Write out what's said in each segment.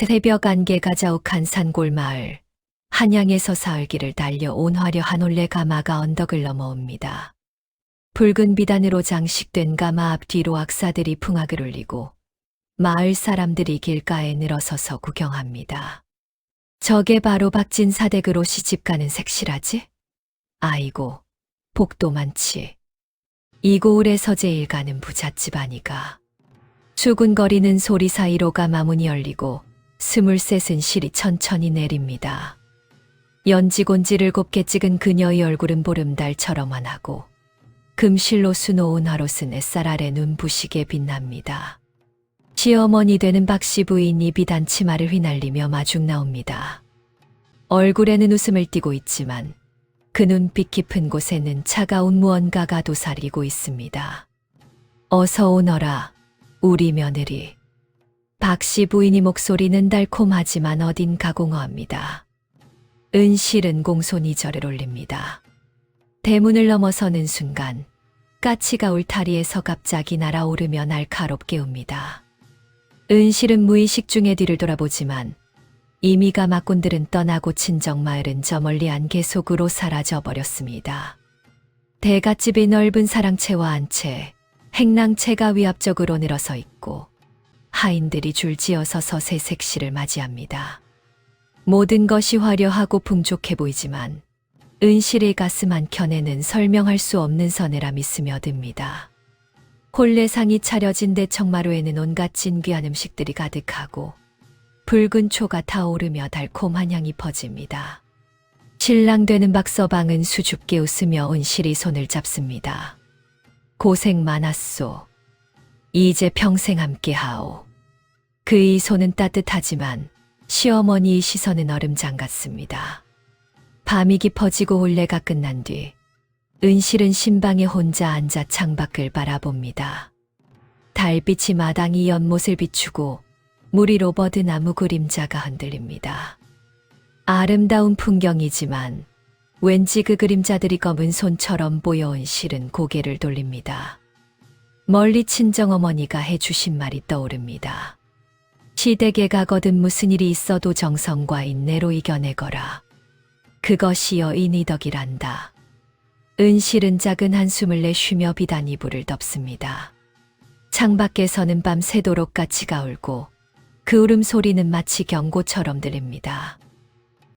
새벽 안개가 자욱한 산골 마을. 한양에서 사흘길을 달려 온 화려한 올레 가마가 언덕을 넘어옵니다. 붉은 비단으로 장식된 가마 앞뒤로 악사들이 풍악을 울리고 마을 사람들이 길가에 늘어서서 구경합니다. 저게 바로 박진 사댁으로 시집가는 색시라지? 아이고, 복도 많지. 이 고을에서 제일 가는 부잣집 아니가. 수군거리는 소리 사이로 가마문이 열리고 23은 실이 천천히 내립니다. 연지곤지를 곱게 찍은 그녀의 얼굴은 보름달처럼 환하고 금실로 수놓은 화롯은 햇살 아래 눈부시게 빛납니다. 시어머니 되는 박씨 부인이 비단 치마를 휘날리며 마중 나옵니다. 얼굴에는 웃음을 띠고 있지만 그 눈빛 깊은 곳에는 차가운 무언가가 도사리고 있습니다. 어서 오너라, 우리 며느리. 박씨 부인이 목소리는 달콤하지만 어딘 가공허합니다. 은실은 공손히 절을 올립니다. 대문을 넘어서는 순간 까치가 울타리에서 갑자기 날아오르며 날카롭게 웁니다. 은실은 무의식 중에 뒤를 돌아보지만 이미 가마꾼들은 떠나고 친정마을은 저 멀리 안개 속으로 사라져버렸습니다. 대갓집이 넓은 사랑채와 안채, 행랑채가 위압적으로 늘어서 있고 하인들이 줄지어서 서세 색시를 맞이합니다. 모든 것이 화려하고 풍족해 보이지만 은실의 가슴 한켠에는 설명할 수 없는 서늘함이 스며듭니다. 혼례상이 차려진 대청마루에는 온갖 진귀한 음식들이 가득하고 붉은 초가 타오르며 달콤한 향이 퍼집니다. 신랑 되는 박서방은 수줍게 웃으며 은실이 손을 잡습니다. 고생 많았소. 이제 평생 함께하오. 그의 손은 따뜻하지만 시어머니의 시선은 얼음장 같습니다. 밤이 깊어지고 혼례가 끝난 뒤 은실은 신방에 혼자 앉아 창밖을 바라봅니다. 달빛이 마당이 연못을 비추고 물 위로 버드 나무 그림자가 흔들립니다. 아름다운 풍경이지만 왠지 그 그림자들이 검은 손처럼 보여 은실은 고개를 돌립니다. 멀리 친정어머니가 해주신 말이 떠오릅니다. 시댁에 가거든 무슨 일이 있어도 정성과 인내로 이겨내거라. 그것이 여인의 덕이란다. 은실은 작은 한숨을 내쉬며 비단 이불을 덮습니다. 창밖에서는 밤 새도록 까치가 울고 그 울음소리는 마치 경고처럼 들립니다.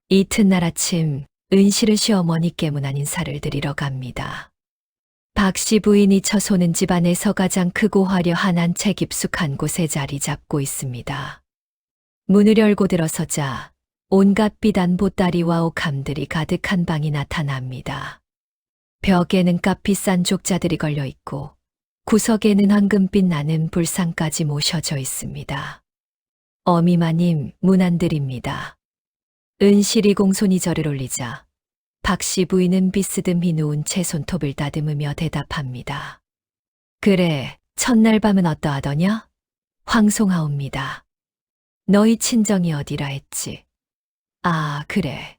이튿날 아침 은실은 시어머니께 문안 인사를 드리러 갑니다. 박씨 부인이 처소는 집안에서 가장 크고 화려한 한 채 깊숙한 곳에 자리 잡고 있습니다. 문을 열고 들어서자 온갖 비단 보따리와 옥함들이 가득한 방이 나타납니다. 벽에는 값비싼 족자들이 걸려 있고 구석에는 황금빛 나는 불상까지 모셔져 있습니다. 어미마님, 문안 드립니다. 은실이 공손히 절을 올리자 박씨 부인은 비스듬히 누운 채 손톱을 다듬으며 대답합니다. 그래, 첫날 밤은 어떠하더냐? 황송하옵니다. 너희 친정이 어디라 했지? 아, 그래.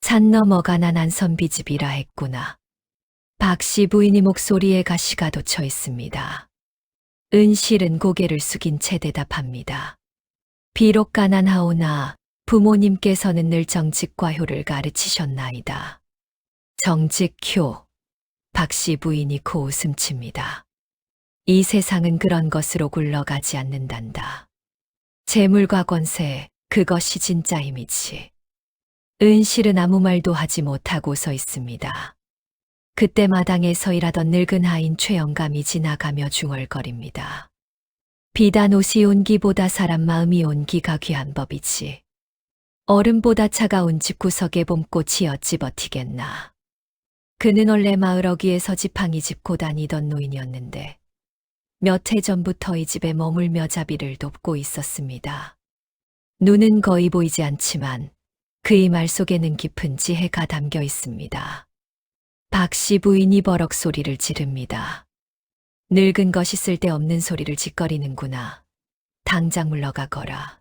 산 너머 가난한 선비집이라 했구나. 박씨 부인이 목소리에 가시가 돋쳐 있습니다. 은실은 고개를 숙인 채 대답합니다. 비록 가난하오나 부모님께서는 늘 정직과 효를 가르치셨나이다. 정직효. 박씨 부인이 코웃음칩니다. 이 세상은 그런 것으로 굴러가지 않는단다. 재물과 권세, 그것이 진짜 힘이지. 은실은 아무 말도 하지 못하고 서 있습니다. 그때 마당에서 일하던 늙은 하인 최영감이 지나가며 중얼거립니다. 비단 옷이 온기보다 사람 마음이 온기가 귀한 법이지. 얼음보다 차가운 집구석에 봄꽃이 어찌 버티겠나. 그는 원래 마을 어귀에서 지팡이 짚고 다니던 노인이었는데 몇 해 전부터 이 집에 머물며 자비를 돕고 있었습니다. 눈은 거의 보이지 않지만 그의 말 속에는 깊은 지혜가 담겨 있습니다. 박씨 부인이 버럭 소리를 지릅니다. 늙은 것이 쓸데없는 소리를 짓거리는구나. 당장 물러가거라.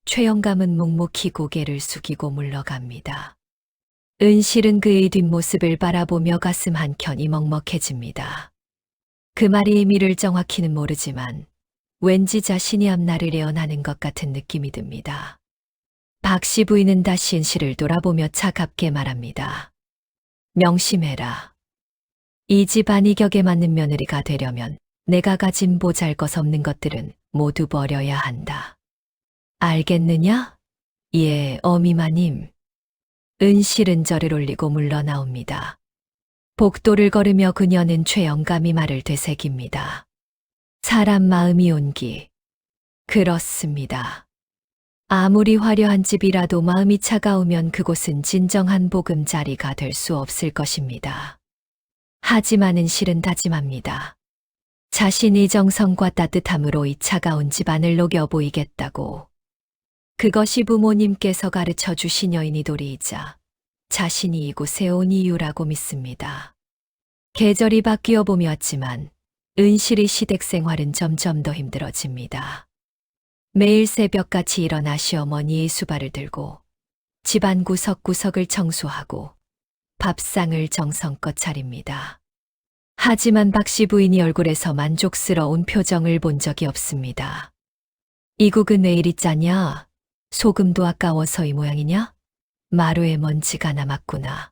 최영감은 묵묵히 고개를 숙이고 물러갑니다. 은실은 그의 뒷모습을 바라보며 가슴 한켠이 먹먹해집니다. 그 말이 의미를 정확히는 모르지만 왠지 자신이 앞날을 예언하는 것 같은 느낌이 듭니다. 박씨 부인은 다시 은실을 돌아보며 차갑게 말합니다. 명심해라. 이 집안 이격에 맞는 며느리가 되려면 내가 가진 보잘것없는 것들은 모두 버려야 한다. 알겠느냐? 예, 어미마님. 은실은 절을 올리고 물러나옵니다. 복도를 걸으며 그녀는 최영감이 말을 되새깁니다. 사람 마음이 온기. 그렇습니다. 아무리 화려한 집이라도 마음이 차가우면 그곳은 진정한 보금자리가 될 수 없을 것입니다. 하지만 은실은 다짐합니다. 자신이 정성과 따뜻함으로 이 차가운 집안을 녹여 보이겠다고. 그것이 부모님께서 가르쳐 주신 여인이 도리이자 자신이 이곳에 온 이유라고 믿습니다. 계절이 바뀌어 봄이 왔지만 은실의 시댁 생활은 점점 더 힘들어집니다. 매일 새벽같이 일어나 시어머니의 수발을 들고 집안 구석구석을 청소하고 밥상을 정성껏 차립니다. 하지만 박씨 부인이 얼굴에서 만족스러운 표정을 본 적이 없습니다. 이 국은 왜 이리 짜냐? 소금도 아까워서 이 모양이냐? 마루에 먼지가 남았구나.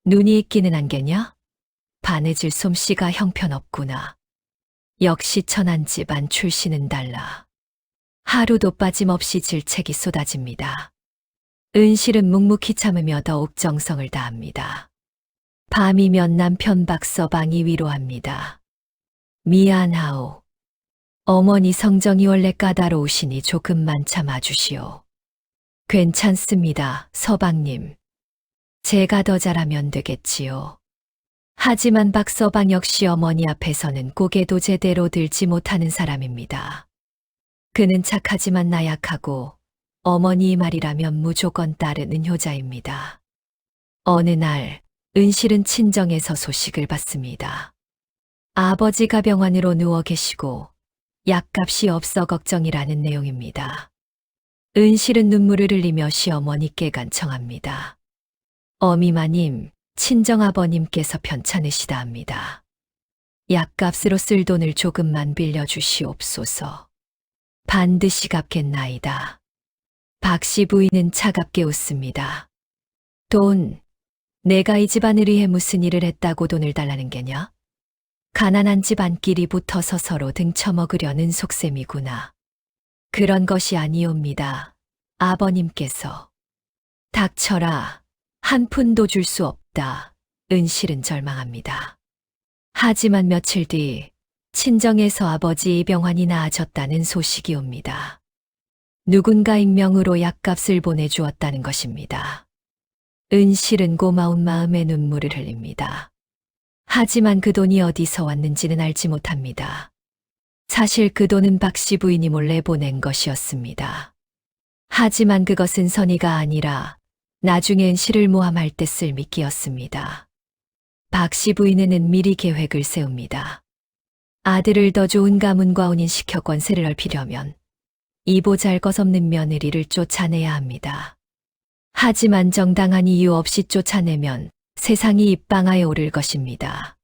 눈이 있기는 안개냐? 바느질 솜씨가 형편없구나. 역시 천한 집안 출신은 달라. 하루도 빠짐없이 질책이 쏟아집니다. 은실은 묵묵히 참으며 더욱 정성을 다합니다. 밤이면 남편 박서방이 위로합니다. 미안하오. 어머니 성정이 원래 까다로우시니 조금만 참아주시오. 괜찮습니다, 서방님. 제가 더 잘하면 되겠지요. 하지만 박서방 역시 어머니 앞에서는 고개도 제대로 들지 못하는 사람입니다. 그는 착하지만 나약하고 어머니의 말이라면 무조건 따르는 효자입니다. 어느 날 은실은 친정에서 소식을 받습니다. 아버지가 병원으로 누워 계시고 약값이 없어 걱정이라는 내용입니다. 은실은 눈물을 흘리며 시어머니께 간청합니다. 어미마님, 친정아버님께서 편찮으시다 합니다. 약값으로 쓸 돈을 조금만 빌려주시옵소서. 반드시 갚겠나이다. 박씨 부인은 차갑게 웃습니다. 돈, 내가 이 집안을 위해 무슨 일을 했다고 돈을 달라는 게냐? 가난한 집안끼리 붙어서 서로 등쳐먹으려는 속셈이구나. 그런 것이 아니옵니다. 아버님께서. 닥쳐라. 한 푼도 줄 수 없다. 은실은 절망합니다. 하지만 며칠 뒤 친정에서 아버지의 병환이 나아졌다는 소식이 옵니다. 누군가 익명으로 약값을 보내주었다는 것입니다. 은실은 고마운 마음에 눈물을 흘립니다. 하지만 그 돈이 어디서 왔는지는 알지 못합니다. 사실 그 돈은 박씨 부인이 몰래 보낸 것이었습니다. 하지만 그것은 선의가 아니라 나중에 은실을 모함할 때 쓸 미끼였습니다. 박씨 부인은 미리 계획을 세웁니다. 아들을 더 좋은 가문과 혼인시켜 권세를 넓히려면 이 보잘것없는 며느리를 쫓아내야 합니다. 하지만 정당한 이유 없이 쫓아내면 세상이 입방아에 오를 것입니다.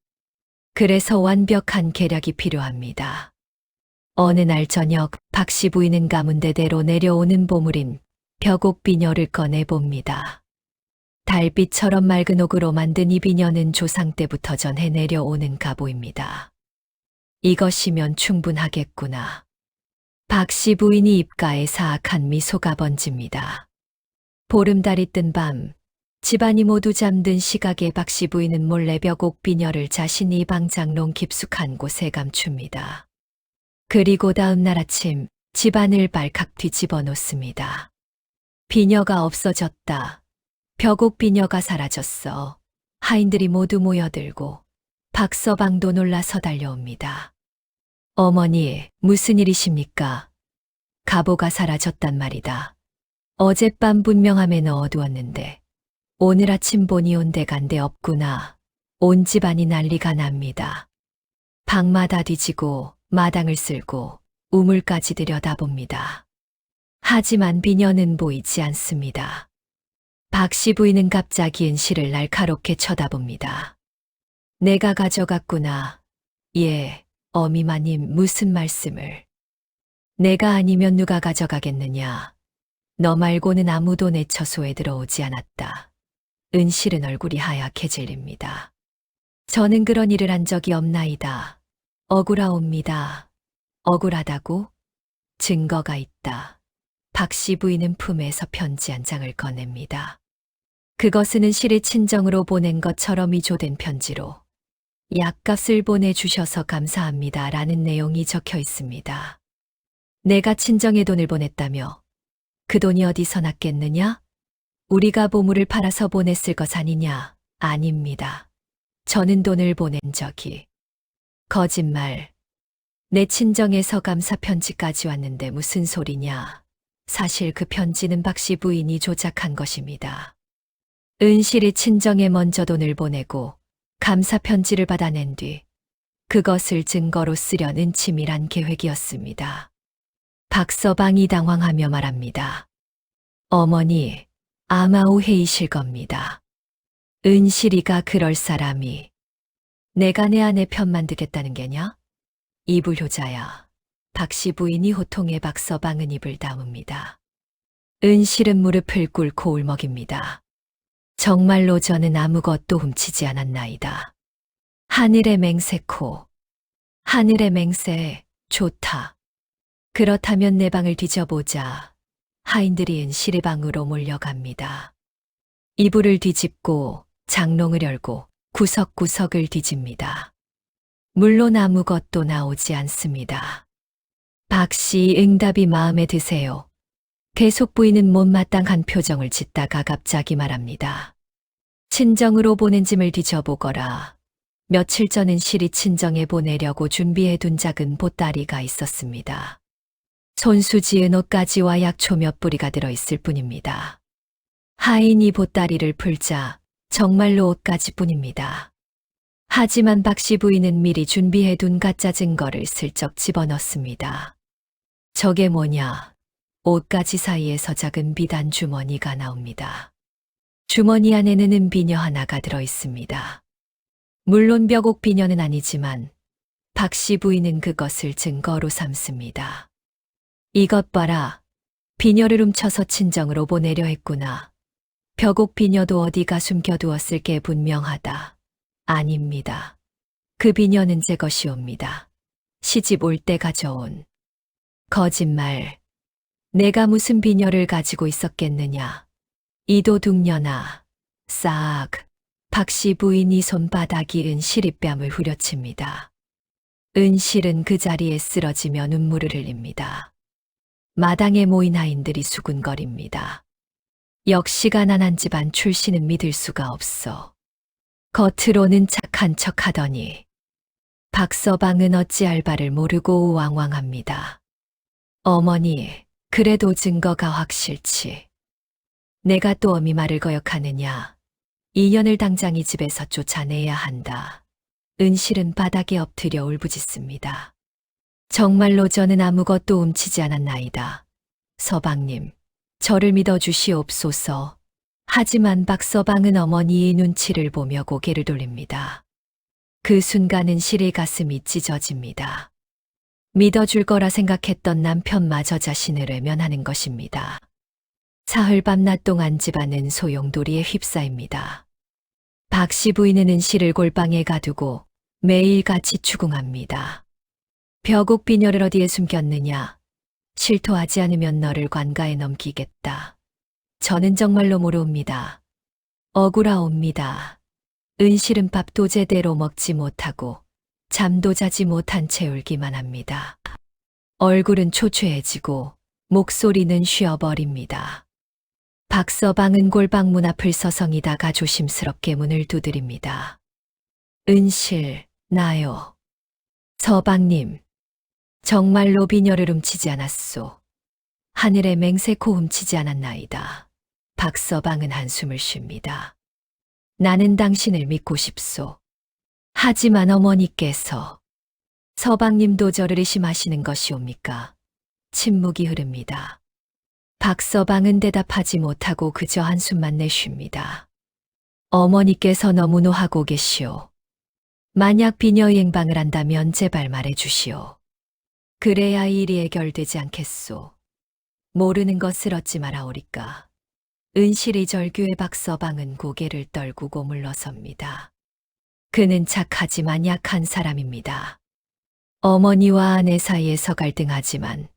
그래서 완벽한 계략이 필요합니다. 어느 날 저녁 박씨 부인은 가문대대로 내려오는 보물인 벽옥 비녀를 꺼내봅니다. 달빛처럼 맑은 옥으로 만든 이 비녀는 조상 때부터 전해 내려오는 가보입니다. 이것이면 충분하겠구나. 박씨 부인이 입가에 사악한 미소가 번집니다. 보름달이 뜬 밤, 집안이 모두 잠든 시각에 박씨 부인은 몰래 벽옥 비녀를 자신이 방장롱 깊숙한 곳에 감춥니다. 그리고 다음 날 아침 집안을 발칵 뒤집어 놓습니다. 비녀가 없어졌다. 벽옥 비녀가 사라졌어. 하인들이 모두 모여들고 박서방도 놀라서 달려옵니다. 어머니, 무슨 일이십니까? 가보가 사라졌단 말이다. 어젯밤 분명함에 넣어두었는데 오늘 아침 보니 온데간데 없구나. 온 집안이 난리가 납니다. 방마다 뒤지고 마당을 쓸고 우물까지 들여다봅니다. 하지만 비녀는 보이지 않습니다. 박씨 부인은 갑자기 은실을 날카롭게 쳐다봅니다. 내가 가져갔구나. 예, 어미마님 무슨 말씀을. 내가 아니면 누가 가져가겠느냐. 너 말고는 아무도 내 처소에 들어오지 않았다. 은실은 얼굴이 하얗게 질립니다. 저는 그런 일을 한 적이 없나이다. 억울하옵니다. 억울하다고? 증거가 있다. 박씨 부인은 품에서 편지 한 장을 꺼냅니다. 그것은 은실이 친정으로 보낸 것처럼 위조된 편지로 약값을 보내주셔서 감사합니다 라는 내용이 적혀 있습니다. 내가 친정에 돈을 보냈다며 그 돈이 어디서 났겠느냐? 우리가 보물을 팔아서 보냈을 것 아니냐? 아닙니다. 저는 돈을 보낸 적이. 거짓말. 내 친정에서 감사 편지까지 왔는데 무슨 소리냐? 사실 그 편지는 박씨 부인이 조작한 것입니다. 은실이 친정에 먼저 돈을 보내고 감사 편지를 받아낸 뒤 그것을 증거로 쓰려는 치밀한 계획이었습니다. 박서방이 당황하며 말합니다. 어머니, 아마 오해이실 겁니다. 은실이가 그럴 사람이 내가 내 아내 편만 듣겠다는 게냐? 이불효자야. 박씨 부인이 호통에 박서방은 입을 다뭅니다. 은실은 무릎을 꿇고 울먹입니다. 정말로 저는 아무것도 훔치지 않았나이다. 하늘의 맹세코. 하늘의 맹세, 좋다. 그렇다면 내 방을 뒤져보자. 하인들이 은실의 방으로 몰려갑니다. 이불을 뒤집고 장롱을 열고 구석구석을 뒤집니다. 물론 아무것도 나오지 않습니다. 박씨 응답이 마음에 드세요. 대속 부인은 못마땅한 표정을 짓다가 갑자기 말합니다. 친정으로 보낸 짐을 뒤져보거라. 며칠 전 은실이 친정에 보내려고 준비해둔 작은 보따리가 있었습니다. 손수 지은 옷가지와 약초 몇 뿌리가 들어있을 뿐입니다. 하인이 보따리를 풀자 정말로 옷가지뿐입니다. 하지만 박씨 부인은 미리 준비해둔 가짜 증거를 슬쩍 집어넣습니다. 저게 뭐냐? 옷가지 사이에서 작은 비단 주머니가 나옵니다. 주머니 안에는 은비녀 하나가 들어있습니다. 물론 벽옥 비녀는 아니지만 박씨 부인은 그것을 증거로 삼습니다. 이것 봐라. 비녀를 훔쳐서 친정으로 보내려 했구나. 벽옥 비녀도 어디가 숨겨두었을 게 분명하다. 아닙니다. 그 비녀는 제 것이옵니다. 시집 올 때 가져온. 거짓말. 내가 무슨 비녀를 가지고 있었겠느냐. 이도둑녀나. 싹. 박씨 부인이 손바닥이 은실이 뺨을 후려칩니다. 은실은 그 자리에 쓰러지며 눈물을 흘립니다. 마당에 모인 하인들이 수군거립니다. 역시 가난한 집안 출신은 믿을 수가 없어. 겉으로는 착한 척 하더니 박서방은 어찌할 바를 모르고 우왕왕합니다. 어머니, 그래도 증거가 확실치. 내가 또 어미 말을 거역하느냐. 이년을 당장 이 집에서 쫓아내야 한다. 은실은 바닥에 엎드려 울부짖습니다. 정말로 저는 아무것도 훔치지 않았나이다. 서방님, 저를 믿어주시옵소서. 하지만 박서방은 어머니의 눈치를 보며 고개를 돌립니다. 그 순간 은실의 가슴이 찢어집니다. 믿어줄 거라 생각했던 남편마저 자신을 외면하는 것입니다. 사흘 밤낮 동안 집안은 소용돌이에 휩싸입니다. 박씨 부인은 은실을 골방에 가두고 매일같이 추궁합니다. 벽옥 비녀를 어디에 숨겼느냐? 실토하지 않으면 너를 관가에 넘기겠다. 저는 정말로 모르옵니다. 억울하옵니다. 은실은 밥도 제대로 먹지 못하고 잠도 자지 못한 채 울기만 합니다. 얼굴은 초췌해지고 목소리는 쉬어버립니다. 박서방은 골방 문 앞을 서성이다가 조심스럽게 문을 두드립니다. 은실, 나요. 서방님, 정말로 비녀를 훔치지 않았소. 하늘의 맹세코 훔치지 않았나이다. 박서방은 한숨을 쉽니다. 나는 당신을 믿고 싶소. 하지만 어머니께서 서방님도 저를 의심하시는 것이옵니까? 침묵이 흐릅니다. 박서방은 대답하지 못하고 그저 한숨만 내쉽니다. 어머니께서 너무 노하고 계시오. 만약 비녀의 행방을 안다면 제발 말해 주시오. 그래야 일이 해결되지 않겠소. 모르는 것을 어찌 말하오리까. 은실이 절규의 박서방은 고개를 떨구고 물러섭니다. 그는 착하지만 약한 사람입니다. 어머니와 아내 사이에서 갈등하지만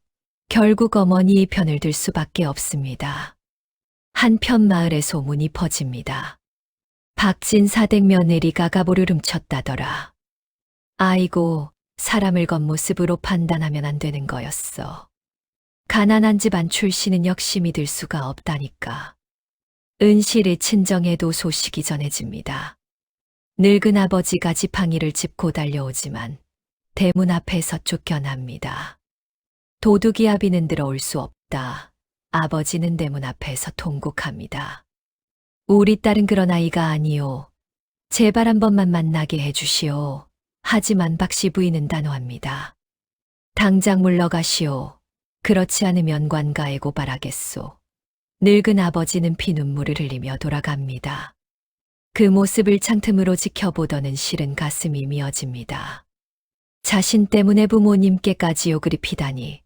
결국 어머니의 편을 들 수밖에 없습니다. 한편 마을에 소문이 퍼집니다. 박진 사댁 며느리가 가보를 훔쳤다더라. 아이고, 사람을 겉모습으로 판단하면 안 되는 거였어. 가난한 집안 출신은 역시 믿을 수가 없다니까. 은실의 친정에도 소식이 전해집니다. 늙은 아버지가 지팡이를 짚고 달려오지만 대문 앞에서 쫓겨납니다. 도둑이 아비는 들어올 수 없다. 아버지는 대문 앞에서 통곡합니다. 우리 딸은 그런 아이가 아니오. 제발 한 번만 만나게 해주시오. 하지만 박씨 부인은 단호합니다. 당장 물러가시오. 그렇지 않으면 관가에 고발하겠소. 늙은 아버지는 피눈물을 흘리며 돌아갑니다. 그 모습을 창틈으로 지켜보던 은실은 가슴이 미어집니다. 자신 때문에 부모님께까지 욕을 피다니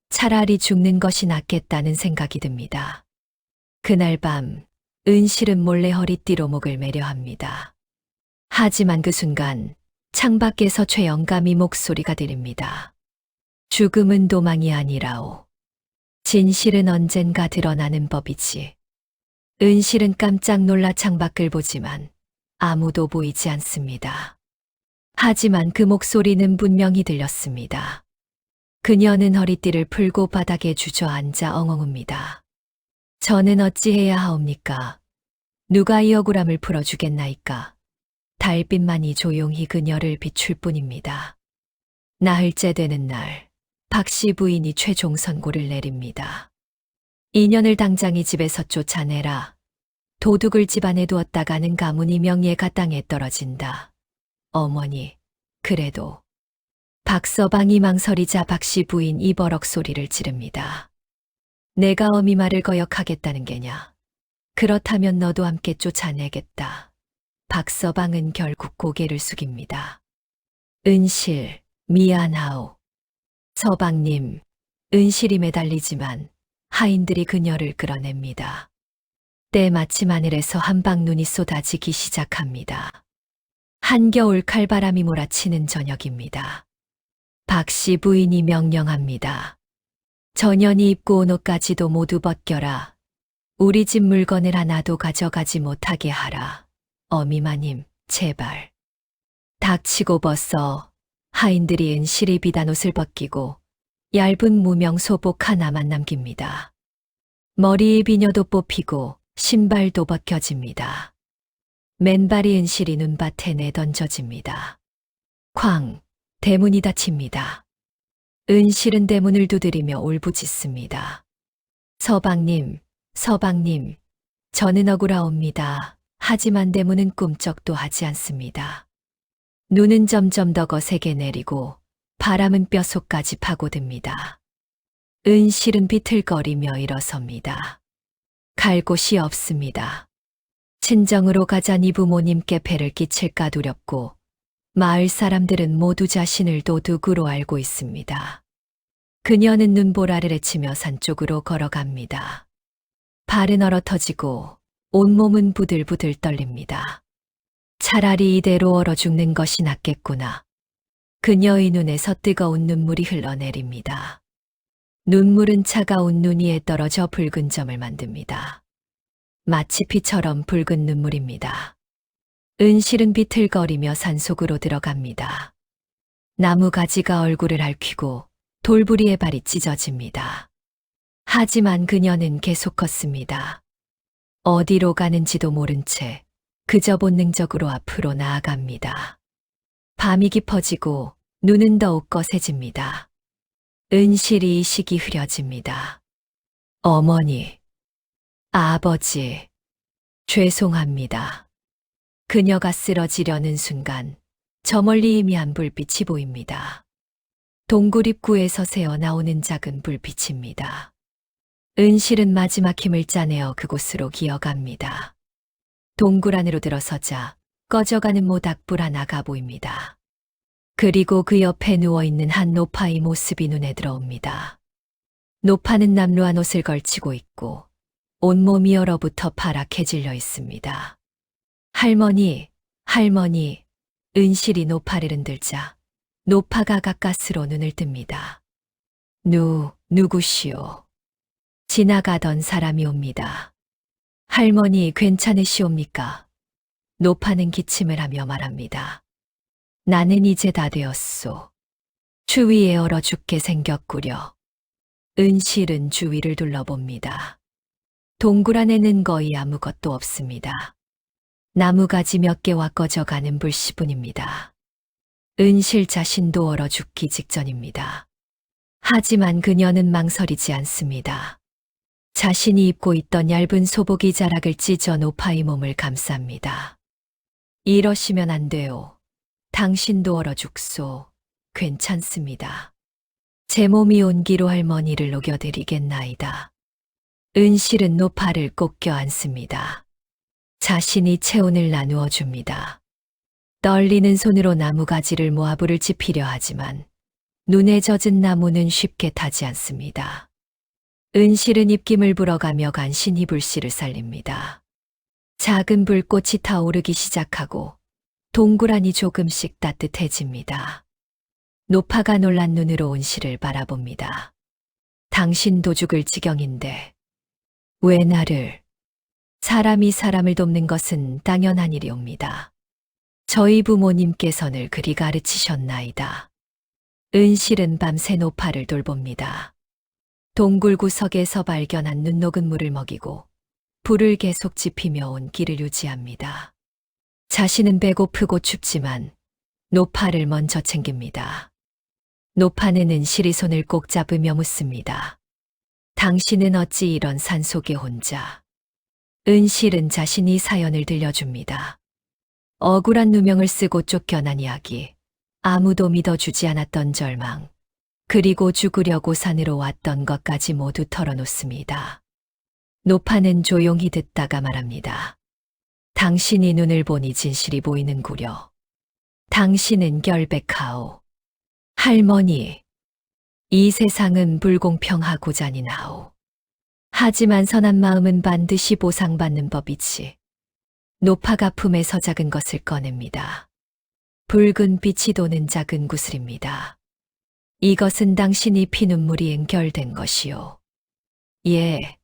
차라리 죽는 것이 낫겠다는 생각이 듭니다. 그날 밤 은실은 몰래 허리띠로 목을 매려 합니다. 하지만 그 순간 창밖에서 최영감이 목소리가 들립니다. 죽음은 도망이 아니라오. 진실은 언젠가 드러나는 법이지. 은실은 깜짝 놀라 창밖을 보지만 아무도 보이지 않습니다. 하지만 그 목소리는 분명히 들렸습니다. 그녀는 허리띠를 풀고 바닥에 주저앉아 엉엉웁니다. 저는 어찌해야 하옵니까? 누가 이 억울함을 풀어주겠나이까? 달빛만이 조용히 그녀를 비출 뿐입니다. 나흘째 되는 날, 박씨 부인이 최종 선고를 내립니다. 2년을 당장 이 집에서 쫓아내라. 도둑을 집안에 두었다가는 가문이 명예가 땅에 떨어진다. 어머니, 그래도. 박서방이 망설이자 박씨 부인 이버럭 소리를 지릅니다. 내가 어미 말을 거역하겠다는 게냐. 그렇다면 너도 함께 쫓아내겠다. 박서방은 결국 고개를 숙입니다. 은실, 미안하오. 서방님, 은실이 매달리지만 하인들이 그녀를 끌어냅니다. 때마침 하늘에서 한방눈이 쏟아지기 시작합니다. 한겨울 칼바람이 몰아치는 저녁입니다. 박씨 부인이 명령합니다. 전현이 입고 온 옷까지도 모두 벗겨라. 우리 집 물건을 하나도 가져가지 못하게 하라. 어미마님, 제발. 닥치고 벗어. 하인들이 은실이 비단 옷을 벗기고 얇은 무명 소복 하나만 남깁니다. 머리에 비녀도 뽑히고 신발도 벗겨집니다. 맨발이 은실이 눈밭에 내던져집니다. 쾅! 대문이 닫힙니다. 은실은 대문을 두드리며 울부짖습니다. 서방님, 서방님, 저는 억울하옵니다. 하지만 대문은 꿈쩍도 하지 않습니다. 눈은 점점 더 거세게 내리고 바람은 뼛속까지 파고듭니다. 은실은 비틀거리며 일어섭니다. 갈 곳이 없습니다. 친정으로 가자니 부모님께 폐를 끼칠까 두렵고 마을 사람들은 모두 자신을 도둑으로 알고 있습니다. 그녀는 눈보라를 헤치며 산 쪽으로 걸어갑니다. 발은 얼어터지고 온몸은 부들부들 떨립니다. 차라리 이대로 얼어 죽는 것이 낫겠구나. 그녀의 눈에서 뜨거운 눈물이 흘러내립니다. 눈물은 차가운 눈 위에 떨어져 붉은 점을 만듭니다. 마치 피처럼 붉은 눈물입니다. 은실은 비틀거리며 산속으로 들어갑니다. 나무 가지가 얼굴을 핥히고 돌부리에 발이 찢어집니다. 하지만 그녀는 계속 걷습니다. 어디로 가는지도 모른 채 그저 본능적으로 앞으로 나아갑니다. 밤이 깊어지고 눈은 더욱 거세집니다. 은실이 식이 흐려집니다. 어머니, 아버지, 죄송합니다. 그녀가 쓰러지려는 순간 저 멀리 희미한 불빛이 보입니다. 동굴 입구에서 새어나오는 작은 불빛입니다. 은실은 마지막 힘을 짜내어 그곳으로 기어갑니다. 동굴 안으로 들어서자 꺼져가는 모닥불 하나가 보입니다. 그리고 그 옆에 누워있는 한 노파의 모습이 눈에 들어옵니다. 노파는 남루한 옷을 걸치고 있고 온몸이 얼어붙어 파랗게 질려 있습니다. 할머니, 할머니, 은실이 노파를 흔들자 노파가 가까스로 눈을 뜹니다. 누구시오? 지나가던 사람이 옵니다. 할머니 괜찮으시옵니까? 노파는 기침을 하며 말합니다. 나는 이제 다 되었소. 추위에 얼어 죽게 생겼구려. 은실은 주위를 둘러봅니다. 동굴 안에는 거의 아무것도 없습니다. 나무가지 몇 개와 꺼져가는 불씨뿐입니다. 은실 자신도 얼어 죽기 직전입니다. 하지만 그녀는 망설이지 않습니다. 자신이 입고 있던 얇은 소복이 자락을 찢어 노파의 몸을 감쌉니다. 이러시면 안 돼요. 당신도 얼어 죽소. 괜찮습니다. 제 몸이 온기로 할머니를 녹여드리겠나이다. 은실은 노파를 꼭 껴안습니다. 자신이 체온을 나누어 줍니다. 떨리는 손으로 나무가지를 모아 불을 지피려 하지만 눈에 젖은 나무는 쉽게 타지 않습니다. 은실은 입김을 불어가며 간신히 불씨를 살립니다. 작은 불꽃이 타오르기 시작하고 동굴 안이 조금씩 따뜻해집니다. 노파가 놀란 눈으로 은실을 바라봅니다. 당신도 죽을 지경인데 왜 나를? 사람이 사람을 돕는 것은 당연한 일이옵니다. 저희 부모님께서 늘 그리 가르치셨나이다. 은실은 밤새 노파를 돌봅니다. 동굴 구석에서 발견한 눈 녹은 물을 먹이고 불을 계속 지피며 온기를 유지합니다. 자신은 배고프고 춥지만 노파를 먼저 챙깁니다. 노파는 은실이 손을 꼭 잡으며 묻습니다. 당신은 어찌 이런 산속에 혼자? 은실은 자신이 사연을 들려줍니다. 억울한 누명을 쓰고 쫓겨난 이야기, 아무도 믿어주지 않았던 절망, 그리고 죽으려고 산으로 왔던 것까지 모두 털어놓습니다. 노파는 조용히 듣다가 말합니다. 당신이 눈을 보니 진실이 보이는구려. 당신은 결백하오. 할머니, 이 세상은 불공평하고 잔인하오. 하지만 선한 마음은 반드시 보상받는 법이지. 노파가 품에서 작은 것을 꺼냅니다. 붉은 빛이 도는 작은 구슬입니다. 이것은 당신이 피눈물이 연결된 것이오. 예,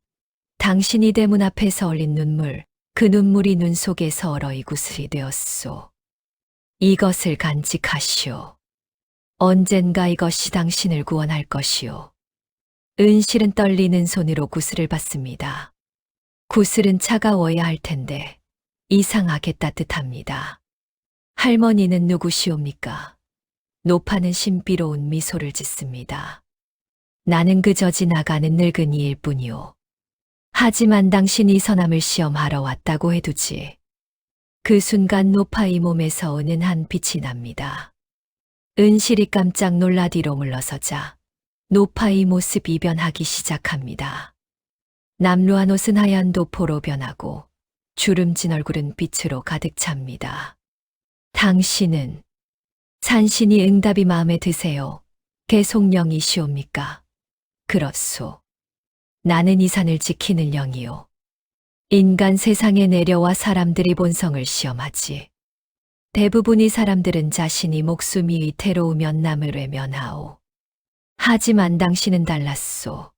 당신이 대문 앞에서 흘린 눈물, 그 눈물이 눈 속에서 얼어 이 구슬이 되었소. 이것을 간직하시오. 언젠가 이것이 당신을 구원할 것이오. 은실은 떨리는 손으로 구슬을 받습니다. 구슬은 차가워야 할 텐데 이상하게 따뜻합니다. 할머니는 누구시옵니까? 노파는 신비로운 미소를 짓습니다. 나는 그저 지나가는 늙은이일 뿐이오. 하지만 당신이 선함을 시험하러 왔다고 해두지. 그 순간 노파의 몸에서 은은한 빛이 납니다. 은실이 깜짝 놀라 뒤로 물러서자 노파의 모습이 변하기 시작합니다. 남루한 옷은 하얀 도포로 변하고 주름진 얼굴은 빛으로 가득 찹니다. 당신은 산신이 응답이 마음에 드세요. 개속령이시옵니까? 그렇소. 나는 이 산을 지키는 영이요. 인간 세상에 내려와 사람들이 본성을 시험하지. 대부분의 사람들은 자신이 목숨이 위태로우면 남을 외면하오. 하지만 당신은 달랐소.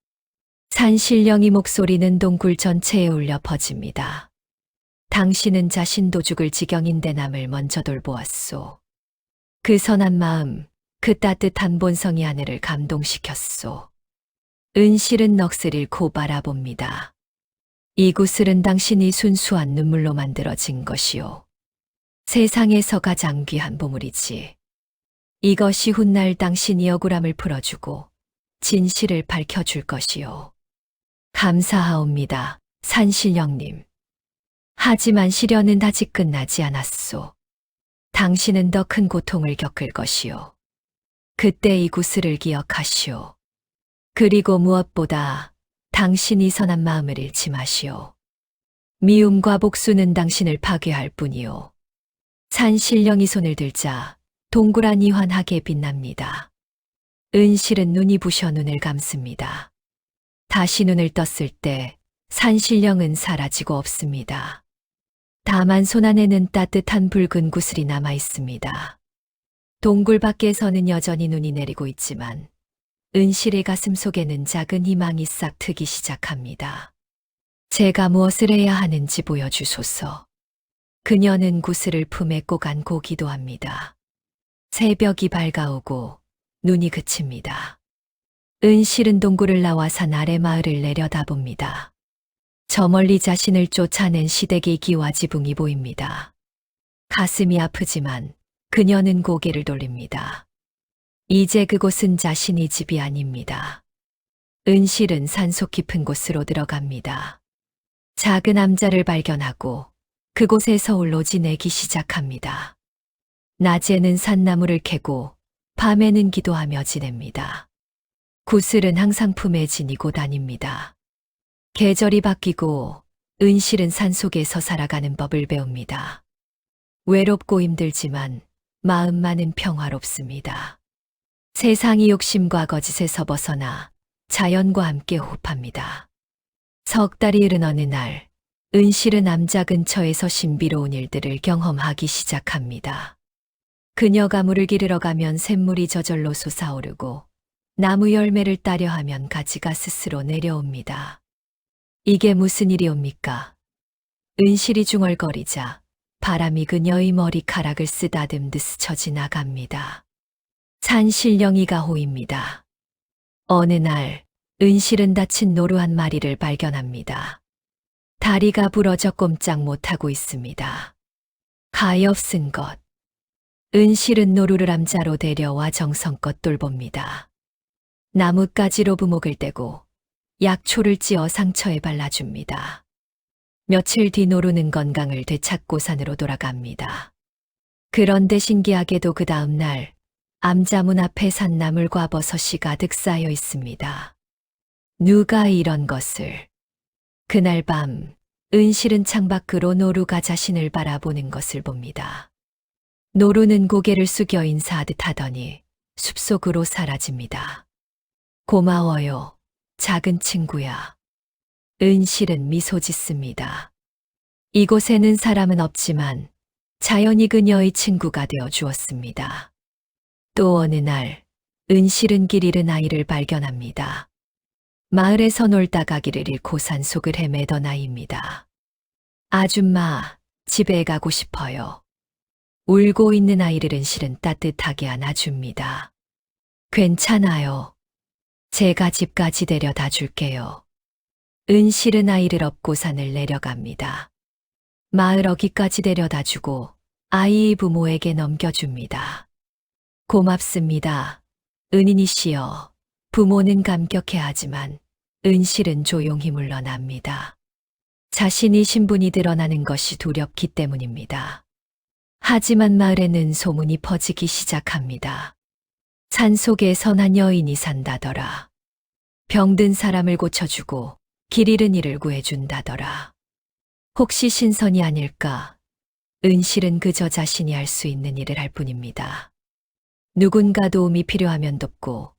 산신령의 목소리는 동굴 전체에 울려 퍼집니다. 당신은 자신도 죽을 지경인데 남을 먼저 돌보았소. 그 선한 마음, 그 따뜻한 본성이 하늘을 감동시켰소. 은실은 넋을 잃고 바라봅니다. 이 구슬은 당신이 순수한 눈물로 만들어진 것이오. 세상에서 가장 귀한 보물이지. 이것이 훗날 당신이 억울함을 풀어주고 진실을 밝혀줄 것이오. 감사하옵니다, 산신령님. 하지만 시련은 아직 끝나지 않았소. 당신은 더 큰 고통을 겪을 것이오. 그때 이 구슬을 기억하시오. 그리고 무엇보다 당신이 선한 마음을 잃지 마시오. 미움과 복수는 당신을 파괴할 뿐이오. 산신령이 손을 들자 동그라니 환하게 빛납니다. 은실은 눈이 부셔 눈을 감습니다. 다시 눈을 떴을 때 산신령은 사라지고 없습니다. 다만 손안에는 따뜻한 붉은 구슬이 남아 있습니다. 동굴 밖에서는 여전히 눈이 내리고 있지만 은실의 가슴 속에는 작은 희망이 싹 트기 시작합니다. 제가 무엇을 해야 하는지 보여주소서. 그녀는 구슬을 품에 꼭 안고 기도합니다. 새벽이 밝아오고 눈이 그칩니다. 은실은 동굴을 나와 산 아래 마을을 내려다봅니다. 저 멀리 자신을 쫓아낸 시댁의 기와 지붕이 보입니다. 가슴이 아프지만 그녀는 고개를 돌립니다. 이제 그곳은 자신의 집이 아닙니다. 은실은 산속 깊은 곳으로 들어갑니다. 작은 남자를 발견하고 그곳에서 홀로 지내기 시작합니다. 낮에는 산나무를 캐고 밤에는 기도하며 지냅니다. 구슬은 항상 품에 지니고 다닙니다. 계절이 바뀌고 은실은 산속에서 살아가는 법을 배웁니다. 외롭고 힘들지만 마음만은 평화롭습니다. 세상이 욕심과 거짓에서 벗어나 자연과 함께 호흡합니다. 석 달이 흐른 어느 날, 은실은 암자 근처에서 신비로운 일들을 경험하기 시작합니다. 그녀가 물을 기르러 가면 샘물이 저절로 솟아오르고 나무 열매를 따려 하면 가지가 스스로 내려옵니다. 이게 무슨 일이옵니까? 은실이 중얼거리자 바람이 그녀의 머리카락을 쓰다듬듯 스쳐 지나갑니다. 산신령이가 호입니다. 어느 날 은실은 다친 노루 한 마리를 발견합니다. 다리가 부러져 꼼짝 못하고 있습니다. 가엾은 것. 은실은 노루를 암자로 데려와 정성껏 돌봅니다. 나뭇가지로 부목을 떼고 약초를 찧어 상처에 발라줍니다. 며칠 뒤 노루는 건강을 되찾고 산으로 돌아갑니다. 그런데 신기하게도 그 다음 날 암자문 앞에 산나물과 버섯이 가득 쌓여 있습니다. 누가 이런 것을? 그날 밤 은실은 창밖으로 노루가 자신을 바라보는 것을 봅니다. 노루는 고개를 숙여 인사하듯 하더니 숲속으로 사라집니다. 고마워요, 작은 친구야. 은실은 미소 짓습니다. 이곳에는 사람은 없지만 자연이 그녀의 친구가 되어 주었습니다. 또 어느 날 은실은 길 잃은 아이를 발견합니다. 마을에서 놀다가 길을 잃고 산속을 헤매던 아이입니다. 아줌마, 집에 가고 싶어요. 울고 있는 아이를 은실은 따뜻하게 안아줍니다. 괜찮아요. 제가 집까지 데려다 줄게요. 은실은 아이를 업고 산을 내려갑니다. 마을 어귀까지 데려다 주고 아이의 부모에게 넘겨줍니다. 고맙습니다. 은인이시여. 부모는 감격해하지만 은실은 조용히 물러납니다. 자신이 신분이 드러나는 것이 두렵기 때문입니다. 하지만 마을에는 소문이 퍼지기 시작합니다. 산속에 선한 여인이 산다더라. 병든 사람을 고쳐주고 길 잃은 이를 구해준다더라. 혹시 신선이 아닐까? 은실은 그저 자신이 할 수 있는 일을 할 뿐입니다. 누군가 도움이 필요하면 돕고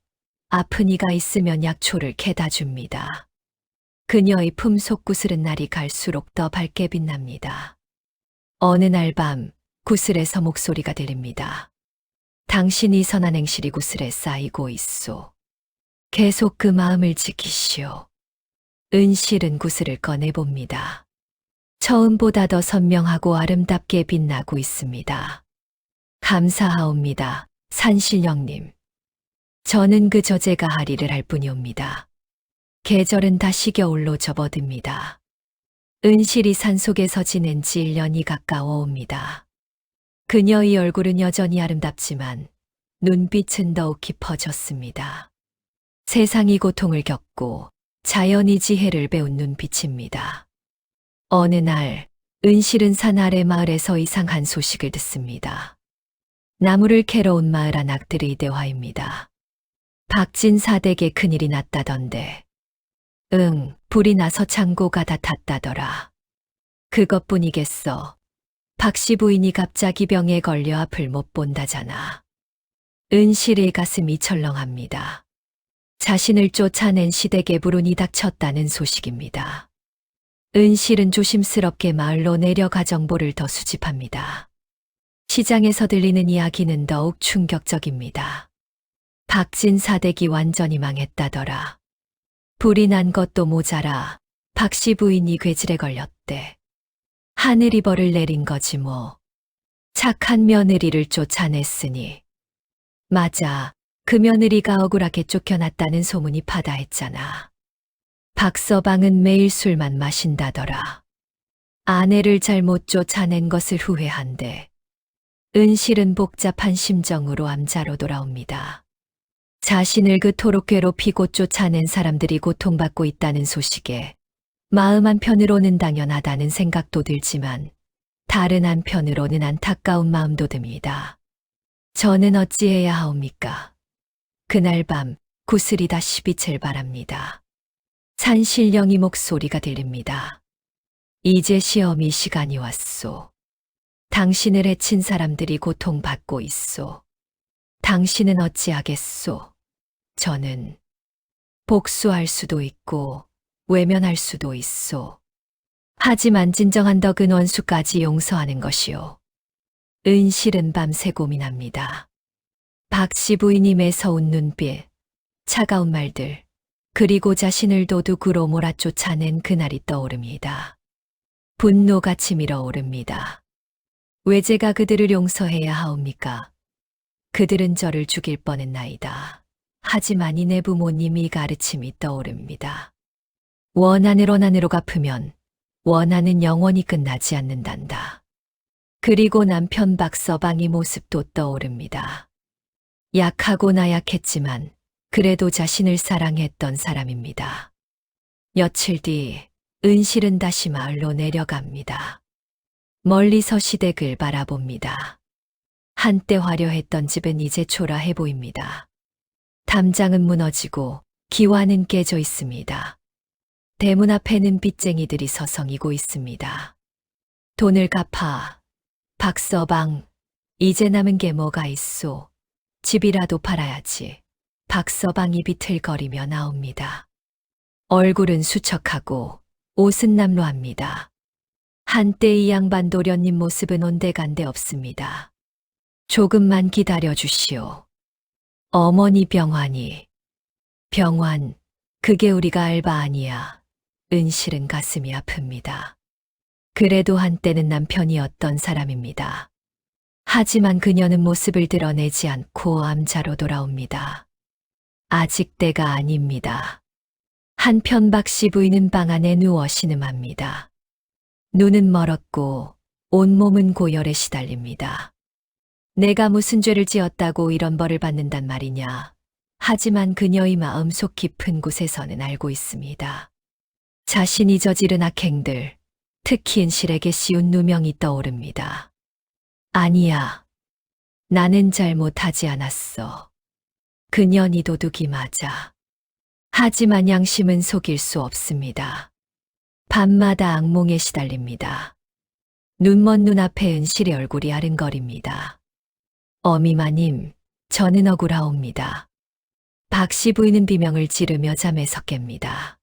아픈 이가 있으면 약초를 캐다 줍니다. 그녀의 품속 구슬은 날이 갈수록 더 밝게 빛납니다. 어느 날 밤 구슬에서 목소리가 들립니다. 당신이 선한 행실이 구슬에 쌓이고 있소. 계속 그 마음을 지키시오. 은실은 구슬을 꺼내봅니다. 처음보다 더 선명하고 아름답게 빛나고 있습니다. 감사하옵니다, 산신령님. 저는 그저 제가 할 일을 할 뿐이옵니다. 계절은 다시 겨울로 접어듭니다. 은실이 산속에서 지낸 지 1년이 가까워 옵니다. 그녀의 얼굴은 여전히 아름답지만 눈빛은 더욱 깊어졌습니다. 세상이 고통을 겪고 자연이 지혜를 배운 눈빛입니다. 어느 날 은실은 산 아래 마을에서 이상한 소식을 듣습니다. 나무를 캐러 온 마을 안악들의 대화입니다. 박진 사댁에 큰일이 났다던데. 불이 나서 창고가 다 탔다더라. 그것뿐이겠어. 박씨 부인이 갑자기 병에 걸려 앞을 못 본다잖아. 은실의 가슴이 철렁합니다. 자신을 쫓아낸 시댁의 불운이 닥쳤다는 소식입니다. 은실은 조심스럽게 마을로 내려가 정보를 더 수집합니다. 시장에서 들리는 이야기는 더욱 충격적입니다. 박진 사댁이 완전히 망했다더라. 불이 난 것도 모자라 박씨 부인이 괴질에 걸렸대. 하늘이 벌을 내린 거지 뭐. 착한 며느리를 쫓아냈으니. 맞아. 그 며느리가 억울하게 쫓겨났다는 소문이 파다했잖아. 박서방은 매일 술만 마신다더라. 아내를 잘못 쫓아낸 것을 후회한대. 은실은 복잡한 심정으로 암자로 돌아옵니다. 자신을 그토록 괴롭히고 쫓아낸 사람들이 고통받고 있다는 소식에 마음 한편으로는 당연하다는 생각도 들지만 다른 한편으로는 안타까운 마음도 듭니다. 저는 어찌해야 하옵니까? 그날 밤 구슬이 다시 빛을 발합니다. 산신령이 목소리가 들립니다. 이제 시험이 시간이 왔소. 당신을 해친 사람들이 고통받고 있소. 당신은 어찌하겠소? 저는 복수할 수도 있고 외면할 수도 있소. 하지만 진정한 덕은 원수까지 용서하는 것이오. 은실은 밤새 고민합니다. 박씨 부인이 매서운 눈빛, 차가운 말들, 그리고 자신을 도둑으로 몰아쫓아낸 그날이 떠오릅니다. 분노가 치밀어 오릅니다. 왜 제가 그들을 용서해야 하옵니까? 그들은 저를 죽일 뻔했나이다. 하지만 이내 부모님이 가르침이 떠오릅니다. 원한으로 갚으면 원한은 영원히 끝나지 않는단다. 그리고 남편 박서방의 모습도 떠오릅니다. 약하고 나약했지만 그래도 자신을 사랑했던 사람입니다. 며칠 뒤 은실은 다시 마을로 내려갑니다. 멀리서 시댁을 바라봅니다. 한때 화려했던 집은 이제 초라해 보입니다. 담장은 무너지고 기와는 깨져 있습니다. 대문 앞에는 빚쟁이들이 서성이고 있습니다. 돈을 갚아. 박서방, 이제 남은 게 뭐가 있소? 집이라도 팔아야지. 박서방이 비틀거리며 나옵니다. 얼굴은 수척하고 옷은 남루합니다. 한때 이 양반 도련님 모습은 온데간데 없습니다. 조금만 기다려 주시오. 어머니 병환이. 병환, 그게 우리가 알바 아니야. 은실은 가슴이 아픕니다. 그래도 한때는 남편이었던 사람입니다. 하지만 그녀는 모습을 드러내지 않고 암자로 돌아옵니다. 아직 때가 아닙니다. 한편 박씨 부인은 방 안에 누워 신음합니다. 눈은 멀었고 온몸은 고열에 시달립니다. 내가 무슨 죄를 지었다고 이런 벌을 받는단 말이냐. 하지만 그녀의 마음속 깊은 곳에서는 알고 있습니다. 자신이 저지른 악행들, 특히 은실에게 씌운 누명이 떠오릅니다. 아니야. 나는 잘못하지 않았어. 그년이 도둑이 맞아. 하지만 양심은 속일 수 없습니다. 밤마다 악몽에 시달립니다. 눈먼 눈앞에 은실의 얼굴이 아른거립니다. 어미마님, 저는 억울하옵니다. 박씨 부인은 비명을 지르며 잠에서 깹니다.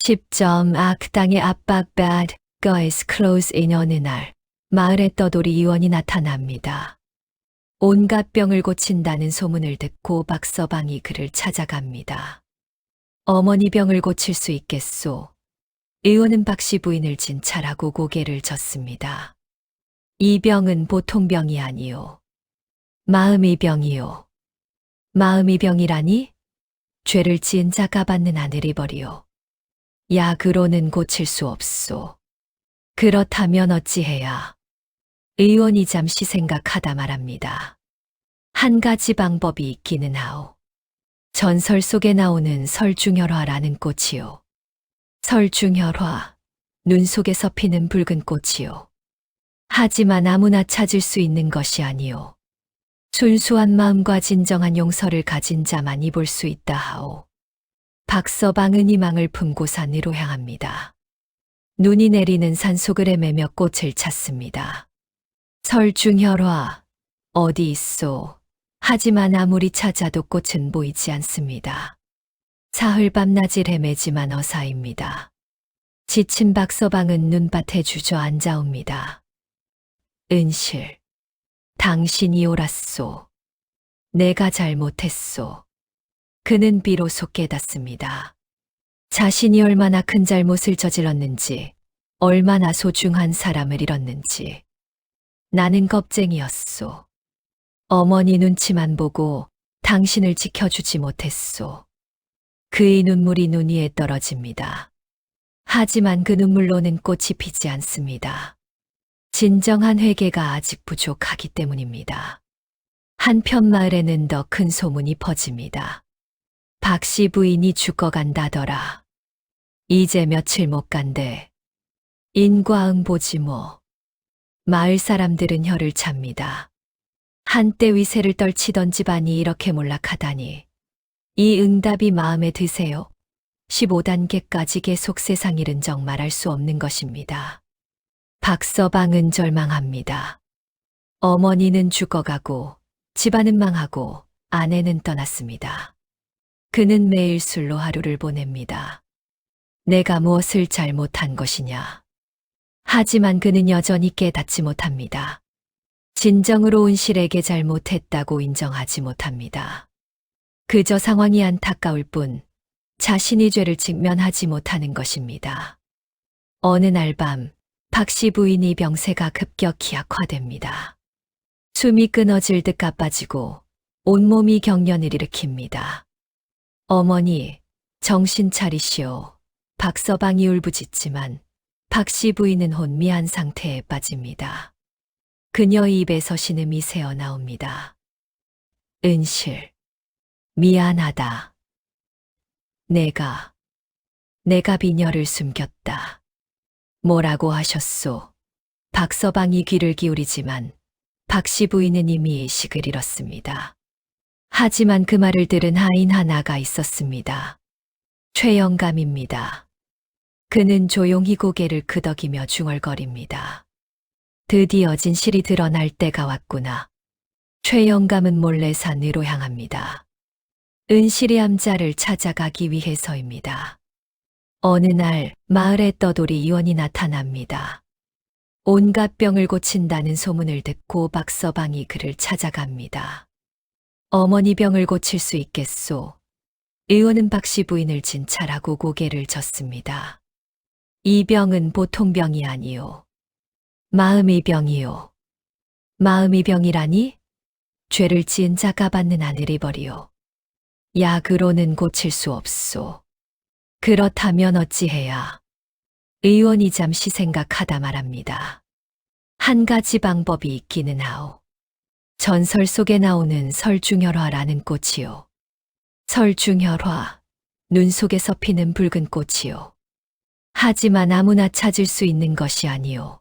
10점 악당의 압박 bad guys close in 어느 날 마을에 떠돌이 의원이 나타납니다. 온갖 병을 고친다는 소문을 듣고 박서방이 그를 찾아갑니다. 어머니 병을 고칠 수 있겠소? 의원은 박씨 부인을 진찰하고 고개를 젓습니다. 이 병은 보통 병이 아니오. 마음의 병이오. 마음의 병이라니? 죄를 지은 자가 받는 하늘이 벌이오. 약으로는 고칠 수 없소. 그렇다면 어찌해야? 의원이 잠시 생각하다 말합니다. 한 가지 방법이 있기는 하오. 전설 속에 나오는 설중혈화라는 꽃이요. 설중혈화, 눈 속에서 피는 붉은 꽃이요. 하지만 아무나 찾을 수 있는 것이 아니오. 순수한 마음과 진정한 용서를 가진 자만이 볼 수 있다 하오. 박서방은 희망을 품고 산으로 향합니다. 눈이 내리는 산속을 헤매며 꽃을 찾습니다. 설중혈화, 어디 있소? 하지만 아무리 찾아도 꽃은 보이지 않습니다. 사흘 밤낮을 헤매지만 어사입니다. 지친 박서방은 눈밭에 주저앉아옵니다. 은실, 당신이 옳았소. 내가 잘못했소. 그는 비로소 깨닫습니다. 자신이 얼마나 큰 잘못을 저질렀는지, 얼마나 소중한 사람을 잃었는지. 나는 겁쟁이였소. 어머니 눈치만 보고 당신을 지켜주지 못했소. 그의 눈물이 눈 위에 떨어집니다. 하지만 그 눈물로는 꽃이 피지 않습니다. 진정한 회개가 아직 부족하기 때문입니다. 한편 마을에는 더 큰 소문이 퍼집니다. 박씨 부인이 죽어간다더라. 이제 며칠 못 간대. 인과응 보지 뭐. 마을 사람들은 혀를 찹니다. 한때 위세를 떨치던 집안이 이렇게 몰락하다니. 이 응답이 마음에 드세요? 15단계까지 계속 세상 일은 정말 알 수 없는 것입니다. 박서방은 절망합니다. 어머니는 죽어가고 집안은 망하고 아내는 떠났습니다. 그는 매일 술로 하루를 보냅니다. 내가 무엇을 잘못한 것이냐. 하지만 그는 여전히 깨닫지 못합니다. 진정으로 은실에게 잘못했다고 인정하지 못합니다. 그저 상황이 안타까울 뿐 자신이 죄를 직면하지 못하는 것입니다. 어느 날 밤 박씨 부인이 병세가 급격히 악화됩니다. 숨이 끊어질 듯 가빠지고 온몸이 경련을 일으킵니다. 어머니, 정신 차리시오. 박서방이 울부짖지만 박씨 부인은 혼미한 상태에 빠집니다. 그녀의 입에서 신음이 새어나옵니다. 은실, 미안하다. 내가 비녀를 숨겼다. 뭐라고 하셨소? 박서방이 귀를 기울이지만 박씨 부인은 이미 의식을 잃었습니다. 하지만 그 말을 들은 하인 하나가 있었습니다. 최영감입니다. 그는 조용히 고개를 끄덕이며 중얼거립니다. 드디어 진실이 드러날 때가 왔구나. 최영감은 몰래 산으로 향합니다. 은실이 암자를 찾아가기 위해서입니다. 어느 날 마을에 떠돌이 이원이 나타납니다. 온갖 병을 고친다는 소문을 듣고 박서방이 그를 찾아갑니다. 어머니 병을 고칠 수 있겠소? 의원은 박씨 부인을 진찰하고 고개를 젓습니다. 이 병은 보통 병이 아니오. 마음의 병이오. 마음의 병이라니? 죄를 지은 자가 받는 하늘이 버리오. 약으로는 고칠 수 없소. 그렇다면 어찌해야? 의원이 잠시 생각하다 말합니다. 한 가지 방법이 있기는 하오. 전설 속에 나오는 설중혈화라는 꽃이요. 설중혈화, 눈 속에서 피는 붉은 꽃이요. 하지만 아무나 찾을 수 있는 것이 아니오.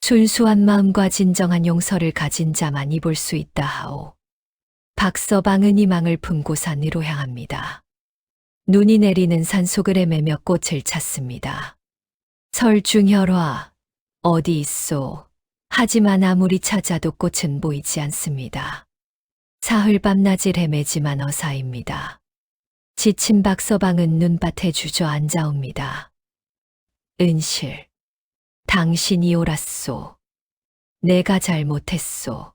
순수한 마음과 진정한 용서를 가진 자만이 볼 수 있다 하오. 박서방은 희망을 품고 산으로 향합니다. 눈이 내리는 산속을 헤매며 꽃을 찾습니다. 설중혈화, 어디 있소? 하지만 아무리 찾아도 꽃은 보이지 않습니다. 사흘 밤낮을 헤매지만 어사입니다. 지친 박서방은 눈밭에 주저앉아옵니다. 은실, 당신이 옳았소. 내가 잘못했소.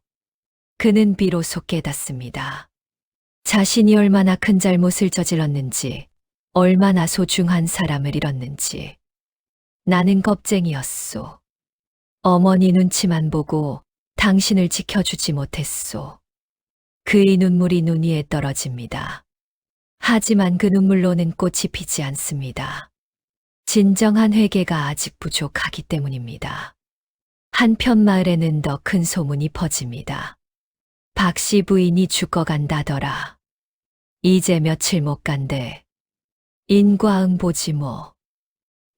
그는 비로소 깨닫습니다. 자신이 얼마나 큰 잘못을 저질렀는지, 얼마나 소중한 사람을 잃었는지. 나는 겁쟁이였소. 어머니 눈치만 보고 당신을 지켜주지 못했소. 그의 눈물이 눈 위에 떨어집니다. 하지만 그 눈물로는 꽃이 피지 않습니다. 진정한 회개가 아직 부족하기 때문입니다. 한편 마을에는 더 큰 소문이 퍼집니다. 박씨 부인이 죽어간다더라. 이제 며칠 못 간대. 인과응 보지 뭐.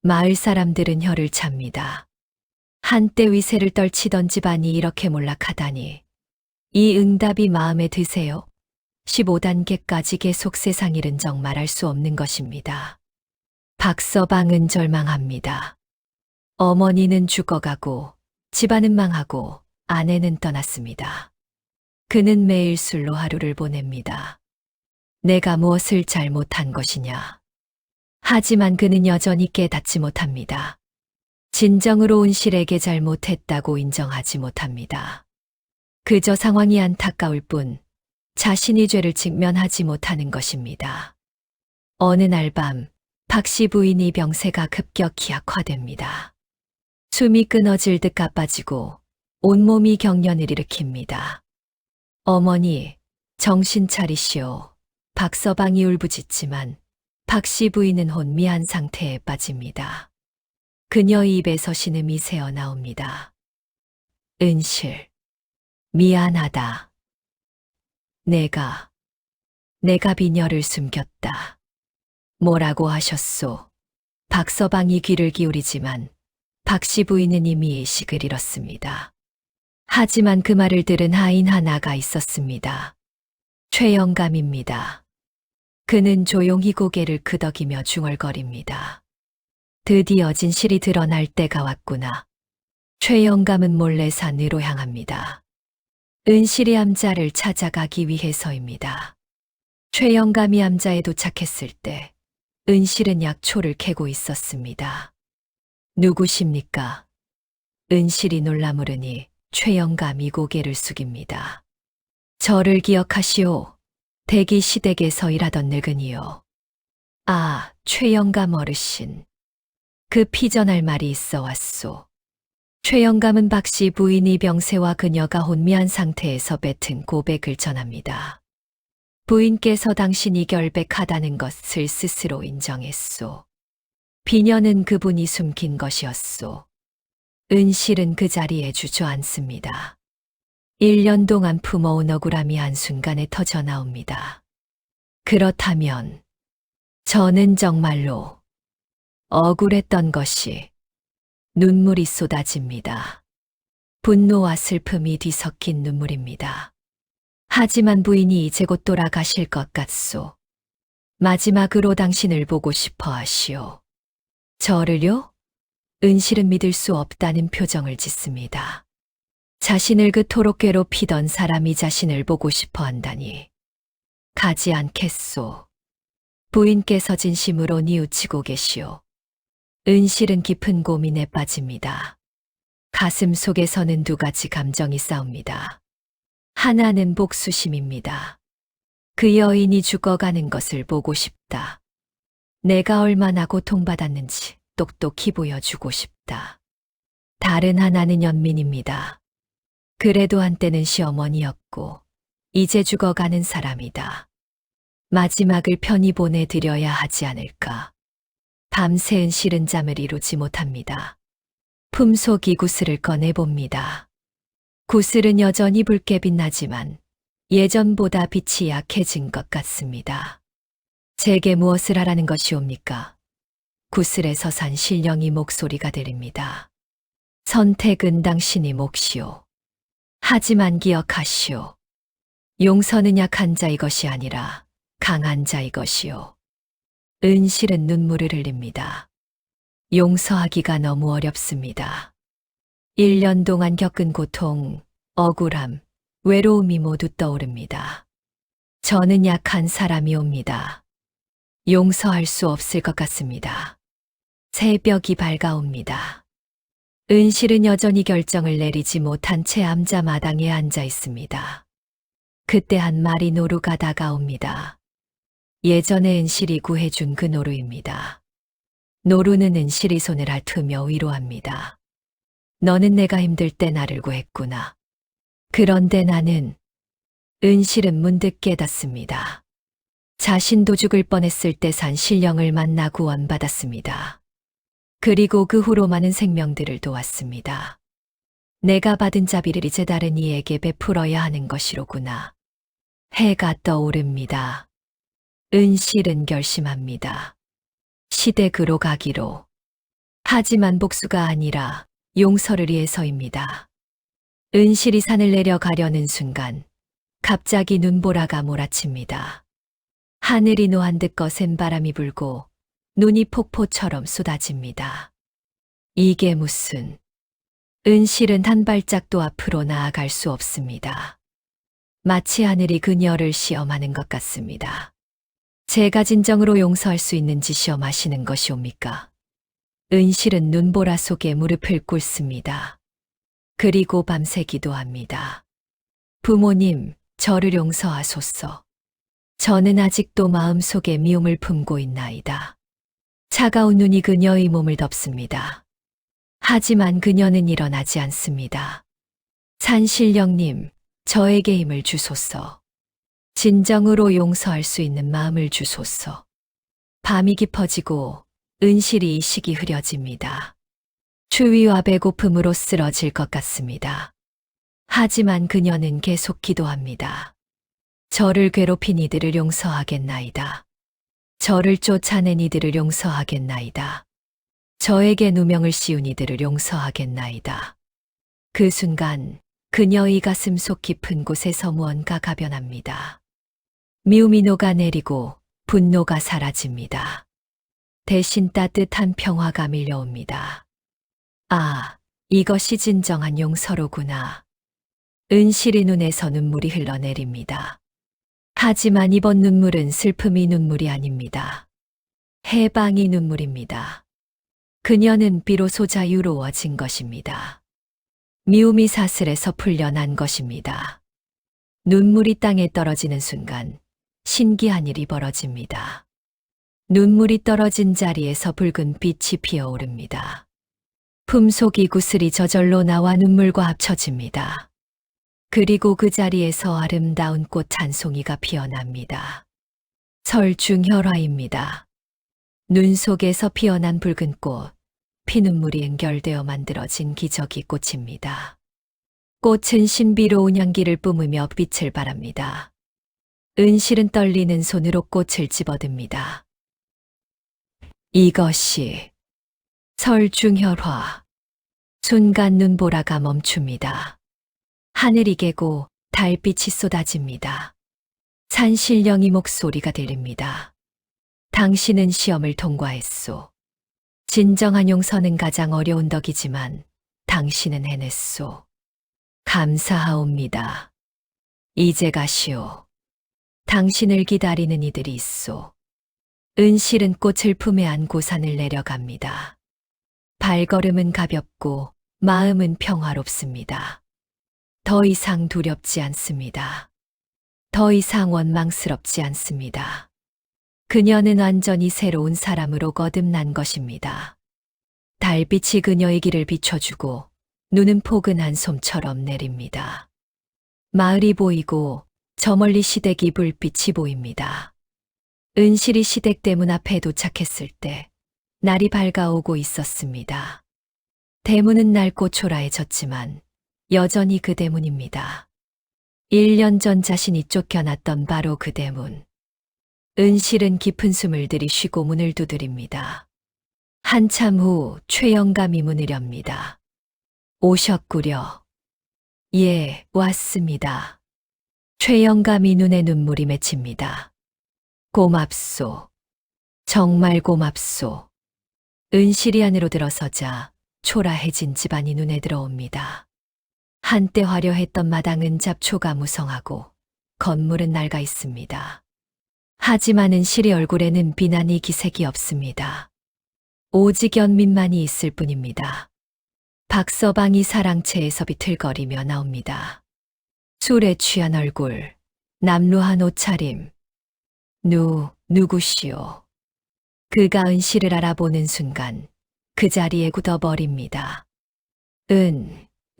마을 사람들은 혀를 찹니다. 한때 위세를 떨치던 집안이 이렇게 몰락하다니. 이 응답이 마음에 드세요? 15단계까지 계속 세상 일은 정말 알 수 없는 것입니다. 박서방은 절망합니다. 어머니는 죽어가고 집안은 망하고 아내는 떠났습니다. 그는 매일 술로 하루를 보냅니다. 내가 무엇을 잘못한 것이냐. 하지만 그는 여전히 깨닫지 못합니다. 진정으로 은실에게 잘못했다고 인정하지 못합니다. 그저 상황이 안타까울 뿐 자신이 죄를 직면하지 못하는 것입니다. 어느 날 밤, 박 씨 부인이 병세가 급격히 악화됩니다. 숨이 끊어질 듯 가빠지고 온몸이 경련을 일으킵니다. 어머니, 정신 차리시오. 박서방이 울부짖지만 박 씨 부인은 혼미한 상태에 빠집니다. 그녀의 입에서 신음이 새어나옵니다. 은실, 미안하다. 내가 비녀를 숨겼다. 뭐라고 하셨소? 박서방이 귀를 기울이지만 박 씨 부인은 이미 의식을 잃었습니다. 하지만 그 말을 들은 하인 하나가 있었습니다. 최영감입니다. 그는 조용히 고개를 끄덕이며 중얼거립니다. 드디어 진실이 드러날 때가 왔구나. 최영감은 몰래 산으로 향합니다. 은실이 암자를 찾아가기 위해서입니다. 최영감이 암자에 도착했을 때 은실은 약초를 캐고 있었습니다. 누구십니까? 은실이 놀라물으니 최영감이 고개를 숙입니다. 저를 기억하시오. 대기 시댁에서 일하던 늙은이요. 아, 최영감 어르신. 급히 전할 말이 있어 왔소. 최영감은 박 씨 부인이 병세와 그녀가 혼미한 상태에서 뱉은 고백을 전합니다. 부인께서 당신이 결백하다는 것을 스스로 인정했소. 비녀는 그분이 숨긴 것이었소. 은실은 그 자리에 주저앉습니다. 1년 동안 품어온 억울함이 한순간에 터져 나옵니다. 그렇다면 저는 정말로 억울했던 것이 눈물이 쏟아집니다. 분노와 슬픔이 뒤섞인 눈물입니다. 하지만 부인이 이제 곧 돌아가실 것 같소. 마지막으로 당신을 보고 싶어 하시오. 저를요? 은실은 믿을 수 없다는 표정을 짓습니다. 자신을 그토록 괴롭히던 사람이 자신을 보고 싶어 한다니. 가지 않겠소. 부인께서 진심으로 뉘우치고 계시오. 은실은 깊은 고민에 빠집니다. 가슴 속에서는 두 가지 감정이 싸웁니다. 하나는 복수심입니다. 그 여인이 죽어가는 것을 보고 싶다. 내가 얼마나 고통받았는지 똑똑히 보여주고 싶다. 다른 하나는 연민입니다. 그래도 한때는 시어머니였고 이제 죽어가는 사람이다. 마지막을 편히 보내드려야 하지 않을까. 밤새 은실은 잠을 이루지 못합니다. 품속이 구슬을 꺼내봅니다. 구슬은 여전히 붉게 빛나지만 예전보다 빛이 약해진 것 같습니다. 제게 무엇을 하라는 것이옵니까? 구슬에서 산 신령이 목소리가 들립니다. 선택은 당신이 몫이오. 하지만 기억하시오. 용서는 약한 자의 것이 아니라 강한 자의 것이오. 은실은 눈물을 흘립니다. 용서하기가 너무 어렵습니다. 1년 동안 겪은 고통, 억울함, 외로움이 모두 떠오릅니다. 저는 약한 사람이옵니다. 용서할 수 없을 것 같습니다. 새벽이 밝아옵니다. 은실은 여전히 결정을 내리지 못한 채 암자 마당에 앉아 있습니다. 그때 한 마리 노루가 다가옵니다. 예전에 은실이 구해준 그 노루입니다. 노루는 은실이 손을 핥으며 위로합니다. 너는 내가 힘들 때 나를 구했구나. 그런데 나는 은실은 문득 깨닫습니다. 자신도 죽을 뻔했을 때 산 신령을 만나 구원받았습니다. 그리고 그 후로 많은 생명들을 도왔습니다. 내가 받은 자비를 이제 다른 이에게 베풀어야 하는 것이로구나. 해가 떠오릅니다. 은실은 결심합니다. 시댁으로 가기로. 하지만 복수가 아니라 용서를 위해서입니다. 은실이 산을 내려가려는 순간 갑자기 눈보라가 몰아칩니다. 하늘이 노한 듯 거센 바람이 불고 눈이 폭포처럼 쏟아집니다. 이게 무슨... 은실은 한 발짝도 앞으로 나아갈 수 없습니다. 마치 하늘이 그녀를 시험하는 것 같습니다. 제가 진정으로 용서할 수 있는지 시험하시는 것이옵니까? 은실은 눈보라 속에 무릎을 꿇습니다. 그리고 밤새 기도합니다. 부모님, 저를 용서하소서. 저는 아직도 마음속에 미움을 품고 있나이다. 차가운 눈이 그녀의 몸을 덮습니다. 하지만 그녀는 일어나지 않습니다. 산신령님, 저에게 힘을 주소서. 진정으로 용서할 수 있는 마음을 주소서. 밤이 깊어지고 은실이 식이 흐려집니다. 추위와 배고픔으로 쓰러질 것 같습니다. 하지만 그녀는 계속 기도합니다. 저를 괴롭힌 이들을 용서하겠나이다. 저를 쫓아낸 이들을 용서하겠나이다. 저에게 누명을 씌운 이들을 용서하겠나이다. 그 순간 그녀의 가슴 속 깊은 곳에서 무언가 가변합니다. 미움이 녹아내리고 분노가 사라집니다. 대신 따뜻한 평화가 밀려옵니다. 아, 이것이 진정한 용서로구나. 은실이 눈에서 눈물이 흘러내립니다. 하지만 이번 눈물은 슬픔이 눈물이 아닙니다. 해방이 눈물입니다. 그녀는 비로소 자유로워진 것입니다. 미움이 사슬에서 풀려난 것입니다. 눈물이 땅에 떨어지는 순간 신기한 일이 벌어집니다. 눈물이 떨어진 자리에서 붉은 빛이 피어오릅니다. 품속이 구슬이 저절로 나와 눈물과 합쳐집니다. 그리고 그 자리에서 아름다운 꽃 한 송이가 피어납니다. 설중혈화입니다. 눈 속에서 피어난 붉은 꽃, 피눈물이 연결되어 만들어진 기저귀 꽃입니다. 꽃은 신비로운 향기를 뿜으며 빛을 발합니다. 은실은 떨리는 손으로 꽃을 집어듭니다. 이것이 설중혈화. 순간 눈보라가 멈춥니다. 하늘이 개고 달빛이 쏟아집니다. 산신령이 목소리가 들립니다. 당신은 시험을 통과했소. 진정한 용서는 가장 어려운 덕이지만 당신은 해냈소. 감사하옵니다. 이제 가시오. 당신을 기다리는 이들이 있소. 은실은 꽃을 품에 안고 산을 내려갑니다. 발걸음은 가볍고 마음은 평화롭습니다. 더 이상 두렵지 않습니다. 더 이상 원망스럽지 않습니다. 그녀는 완전히 새로운 사람으로 거듭난 것입니다. 달빛이 그녀의 길을 비춰주고 눈은 포근한 솜처럼 내립니다. 마을이 보이고 저 멀리 시댁이 불빛이 보입니다. 은실이 시댁 대문 앞에 도착했을 때 날이 밝아오고 있었습니다. 대문은 낡고 초라해졌지만 여전히 그 대문입니다. 1년 전 자신이 쫓겨났던 바로 그 대문. 은실은 깊은 숨을 들이쉬고 문을 두드립니다. 한참 후 최영감이 문을 엽니다. 오셨구려. 예, 왔습니다. 최영감이 눈에 눈물이 맺힙니다. 고맙소. 정말 고맙소. 은실이 안으로 들어서자 초라해진 집안이 눈에 들어옵니다. 한때 화려했던 마당은 잡초가 무성하고 건물은 낡아 있습니다. 하지만 은실의 얼굴에는 비난이 기색이 없습니다. 오직 연민만이 있을 뿐입니다. 박서방이 사랑채에서 비틀거리며 나옵니다. 술에 취한 얼굴, 남루한 옷차림. 누구시오? 그가 은실을 알아보는 순간 그 자리에 굳어버립니다.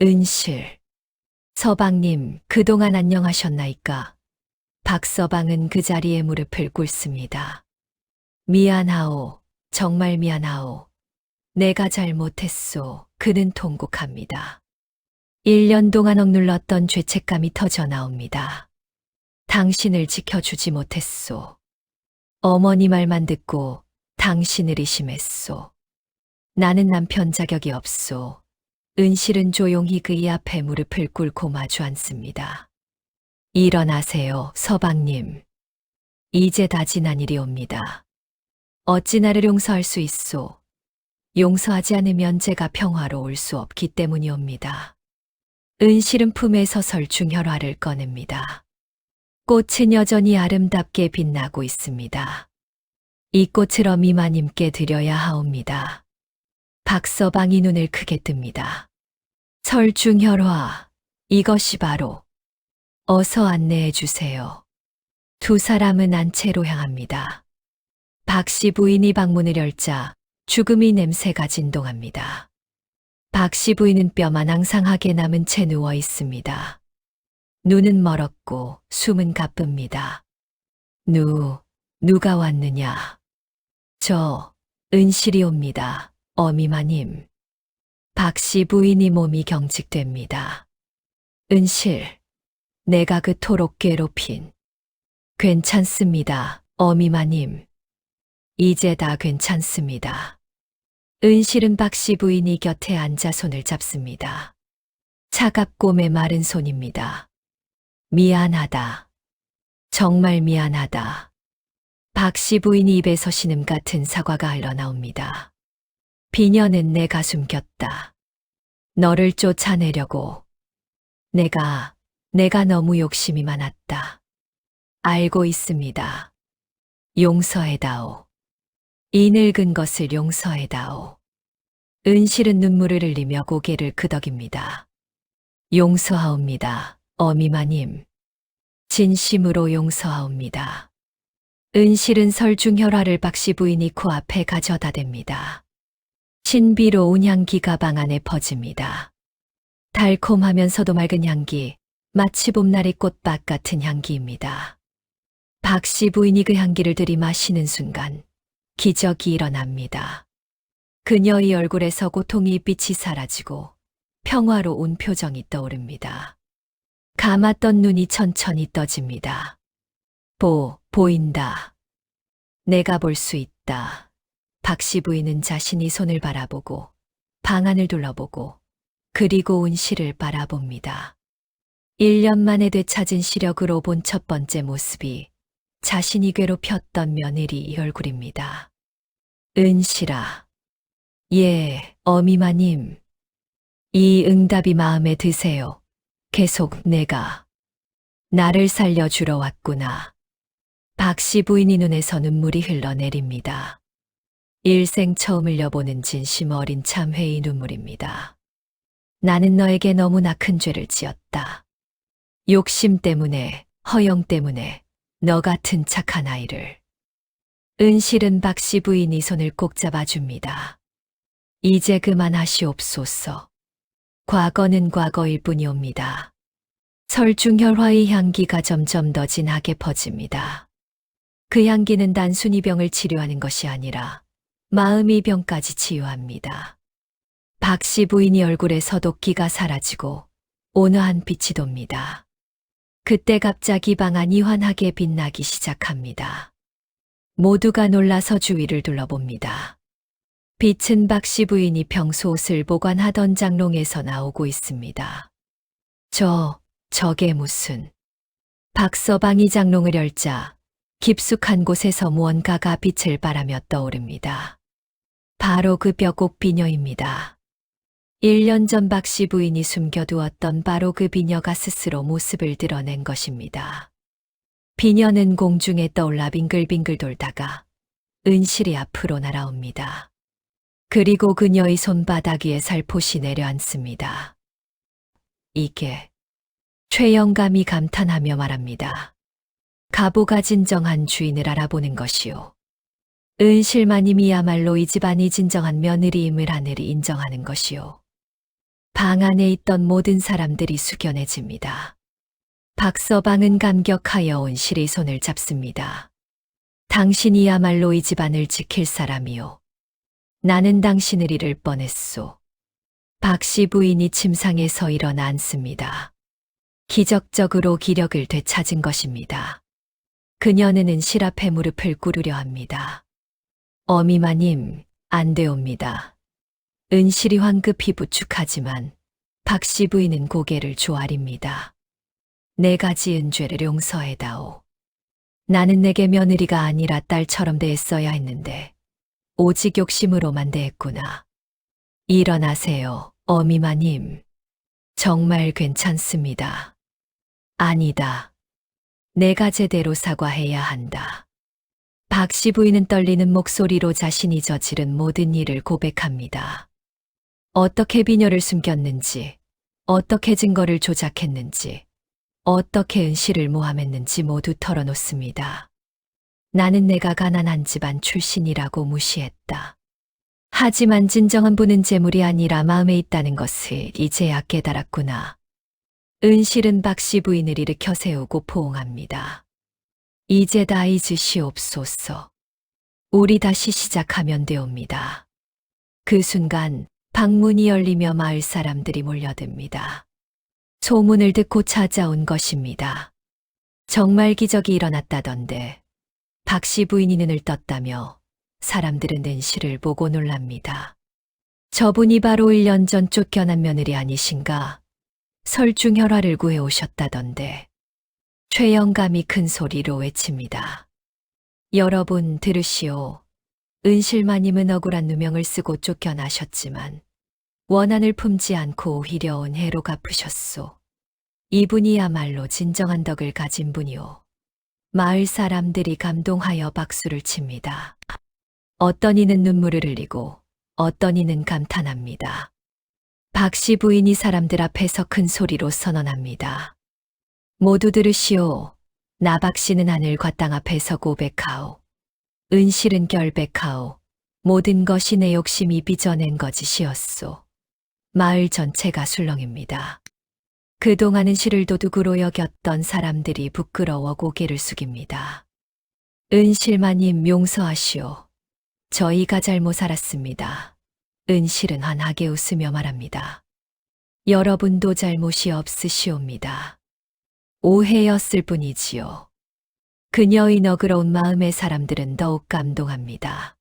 은실. 서방님, 그동안 안녕하셨나이까? 박서방은 그 자리에 무릎을 꿇습니다. 미안하오. 정말 미안하오. 내가 잘못했소. 그는 통곡합니다. 1년 동안 억눌렀던 죄책감이 터져 나옵니다. 당신을 지켜주지 못했소. 어머니 말만 듣고 당신을 의심했소. 나는 남편 자격이 없소. 은실은 조용히 그의 앞에 무릎을 꿇고 마주 앉습니다. 일어나세요, 서방님. 이제 다 지난 일이옵니다. 어찌 나를 용서할 수 있소? 용서하지 않으면 제가 평화로울 수 없기 때문이옵니다. 은실은 품에서 설중혈화를 꺼냅니다. 꽃은 여전히 아름답게 빛나고 있습니다. 이 꽃을 어미마님께 드려야 하옵니다. 박서방이 눈을 크게 뜹니다. 설중혈화, 이것이 바로. 어서 안내해 주세요. 두 사람은 안채로 향합니다. 박씨 부인이 방문을 열자 죽음이 냄새가 진동합니다. 박씨 부인은 뼈만 앙상하게 남은 채 누워 있습니다. 눈은 멀었고 숨은 가쁩니다. 누가 왔느냐? 저, 은실이 옵니다. 어미마님. 박씨 부인이 몸이 경직됩니다. 은실, 내가 그토록 괴롭힌. 괜찮습니다, 어미마님. 이제 다 괜찮습니다. 은실은 박씨 부인이 곁에 앉아 손을 잡습니다. 차갑고 메마른 손입니다. 미안하다. 정말 미안하다. 박씨 부인이 입에서 신음 같은 사과가 흘러나옵니다. 비녀는 내 가슴 꼈다. 너를 쫓아내려고. 내가 너무 욕심이 많았다. 알고 있습니다. 용서해다오. 이 늙은 것을 용서해다오. 은실은 눈물을 흘리며 고개를 끄덕입니다. 용서하옵니다, 어미마님. 진심으로 용서하옵니다. 은실은 설중혈화를 박씨 부인이 코앞에 가져다 댑니다. 신비로운 향기가 방 안에 퍼집니다. 달콤하면서도 맑은 향기, 마치 봄날의 꽃밭 같은 향기입니다. 박씨 부인이 그 향기를 들이마시는 순간 기적이 일어납니다. 그녀의 얼굴에서 고통의 빛이 사라지고 평화로운 표정이 떠오릅니다. 감았던 눈이 천천히 떠집니다. 보인다. 내가 볼 수 있다. 박씨 부인은 자신이 손을 바라보고 방 안을 둘러보고 그리고 은실을 바라봅니다. 1년 만에 되찾은 시력으로 본 첫 번째 모습이 자신이 괴롭혔던 며느리의 얼굴입니다. 은실아. 예, 어미마님. 이 응답이 마음에 드세요. 계속 내가 나를 살려주러 왔구나. 박씨 부인이 눈에서 눈물이 흘러내립니다. 일생 처음 흘려보는 진심 어린 참회의 눈물입니다. 나는 너에게 너무나 큰 죄를 지었다. 욕심 때문에, 허영 때문에 너 같은 착한 아이를. 은실은 박씨 부인이 손을 꼭 잡아줍니다. 이제 그만하시옵소서. 과거는 과거일 뿐이옵니다. 설중혈화의 향기가 점점 더 진하게 퍼집니다. 그 향기는 단순히 병을 치료하는 것이 아니라 마음의 병까지 치유합니다. 박씨 부인이 얼굴에 서독기가 사라지고 온화한 빛이 돕니다. 그때 갑자기 방 안이 환하게 빛나기 시작합니다. 모두가 놀라서 주위를 둘러봅니다. 빛은 박씨 부인이 평소 옷을 보관하던 장롱에서 나오고 있습니다. 저게 무슨. 박서방이 장롱을 열자 깊숙한 곳에서 무언가가 빛을 발하며 떠오릅니다. 바로 그 뼈곡 비녀입니다. 1년 전 박씨 부인이 숨겨두었던 바로 그 비녀가 스스로 모습을 드러낸 것입니다. 비녀는 공중에 떠올라 빙글빙글 돌다가 은실이 앞으로 날아옵니다. 그리고 그녀의 손바닥 위에 살포시 내려앉습니다. 이게 최영감이 감탄하며 말합니다. 가보가 진정한 주인을 알아보는 것이오. 은실마님이야말로 이 집안이 진정한 며느리임을 하늘이 인정하는 것이오. 방 안에 있던 모든 사람들이 숙연해집니다. 박서방은 감격하여 은실의 손을 잡습니다. 당신이야말로 이 집안을 지킬 사람이오. 나는 당신을 잃을 뻔했소. 박씨 부인이 침상에서 일어나 앉습니다. 기적적으로 기력을 되찾은 것입니다. 그녀는 은실 앞에 무릎을 꿇으려 합니다. 어미마님, 안 되옵니다. 은실이 황급히 부축하지만 박씨 부인은 고개를 조아립니다. 내가 지은 죄를 용서해다오. 나는 내게 며느리가 아니라 딸처럼 대했어야 했는데 오직 욕심으로만 대했구나. 일어나세요, 어미마님. 정말 괜찮습니다. 아니다. 내가 제대로 사과해야 한다. 박 씨 부인은 떨리는 목소리로 자신이 저지른 모든 일을 고백합니다. 어떻게 비녀를 숨겼는지, 어떻게 증거를 조작했는지, 어떻게 은씨를 모함했는지 모두 털어놓습니다. 나는 내가 가난한 집안 출신이라고 무시했다. 하지만 진정한 부는 재물이 아니라 마음에 있다는 것을 이제야 깨달았구나. 은실은 박 씨 부인을 일으켜 세우고 포옹합니다. 이제 다 잊으시옵소서. 우리 다시 시작하면 되옵니다. 그 순간 방문이 열리며 마을 사람들이 몰려듭니다. 소문을 듣고 찾아온 것입니다. 정말 기적이 일어났다던데 박 씨 부인이 눈을 떴다며 사람들은 은실을 보고 놀랍니다. 저분이 바로 1년 전 쫓겨난 며느리 아니신가? 설중혈화를 구해 오셨다던데. 최영감이 큰 소리로 외칩니다. 여러분 들으시오. 은실마님은 억울한 누명을 쓰고 쫓겨나셨지만 원한을 품지 않고 오히려 은혜로 갚으셨소. 이분이야말로 진정한 덕을 가진 분이오. 마을 사람들이 감동하여 박수를 칩니다. 어떤 이는 눈물을 흘리고 어떤 이는 감탄합니다. 박 씨 부인이 사람들 앞에서 큰 소리로 선언합니다. 모두 들으시오. 나 박 씨는 하늘과 땅 앞에서 고백하오. 은실은 결백하오. 모든 것이 내 욕심이 빚어낸 거짓이었소. 마을 전체가 술렁입니다. 그동안은 실을 도둑으로 여겼던 사람들이 부끄러워 고개를 숙입니다. 은실마님 용서하시오. 저희가 잘못 알았습니다. 은실은 환하게 웃으며 말합니다. 여러분도 잘못이 없으시옵니다. 오해였을 뿐이지요. 그녀의 너그러운 마음의 사람들은 더욱 감동합니다.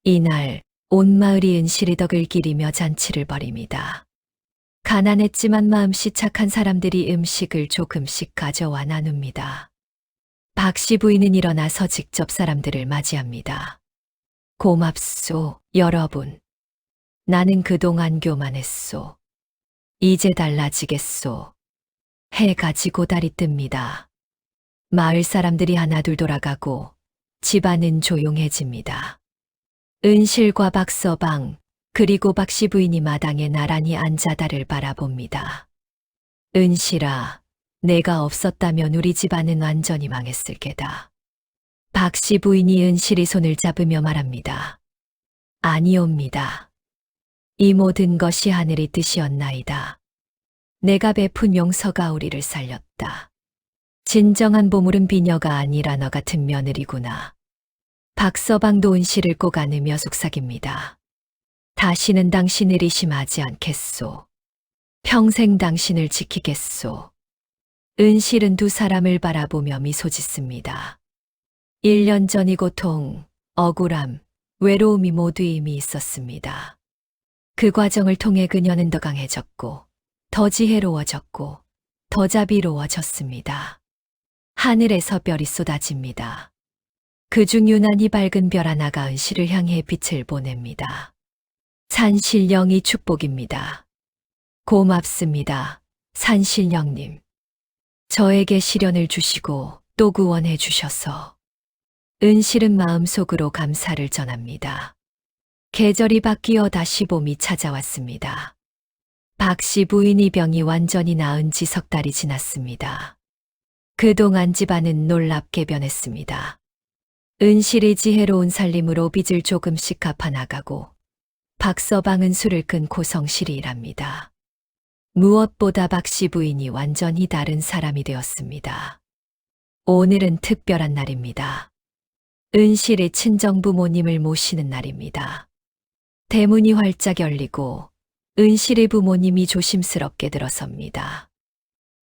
이날 온 마을이 은실의 덕을 기리며 잔치를 벌입니다. 가난했지만 마음씨 착한 사람들이 음식을 조금씩 가져와 나눕니다. 박 씨 부인은 일어나서 직접 사람들을 맞이합니다. 고맙소, 여러분. 나는 그동안 교만했소. 이제 달라지겠소. 해가 지고 달이 뜹니다. 마을 사람들이 하나둘 돌아가고 집안은 조용해집니다. 은실과 박서방 그리고 박 씨 부인이 마당에 나란히 앉아 달을 바라봅니다. 은실아, 내가 없었다면 우리 집안은 완전히 망했을 게다. 박 씨 부인이 은실이 손을 잡으며 말합니다. 아니옵니다. 이 모든 것이 하늘의 뜻이었나이다. 내가 베푼 용서가 우리를 살렸다. 진정한 보물은 비녀가 아니라 너 같은 며느리구나. 박서방도 은실을 꼭 안으며 속삭입니다. 다시는 당신을 의심하지 않겠소. 평생 당신을 지키겠소. 은실은 두 사람을 바라보며 미소 짓습니다. 1년 전의 고통, 억울함, 외로움이 모두 이미 있었습니다. 그 과정을 통해 그녀는 더 강해졌고, 더 지혜로워졌고, 더 자비로워졌습니다. 하늘에서 별이 쏟아집니다. 그중 유난히 밝은 별 하나가 은실을 향해 빛을 보냅니다. 산신령이 축복입니다. 고맙습니다, 산신령님. 저에게 시련을 주시고 또 구원해 주셔서. 은실은 마음속으로 감사를 전합니다. 계절이 바뀌어 다시 봄이 찾아왔습니다. 박 씨 부인이 병이 완전히 나은 지 석 달이 지났습니다. 그동안 집안은 놀랍게 변했습니다. 은실이 지혜로운 살림으로 빚을 조금씩 갚아나가고 박서방은 술을 끊고 성실히 일합니다. 무엇보다 박 씨 부인이 완전히 다른 사람이 되었습니다. 오늘은 특별한 날입니다. 은실의 친정부모님을 모시는 날입니다. 대문이 활짝 열리고 은실의 부모님이 조심스럽게 들어섭니다.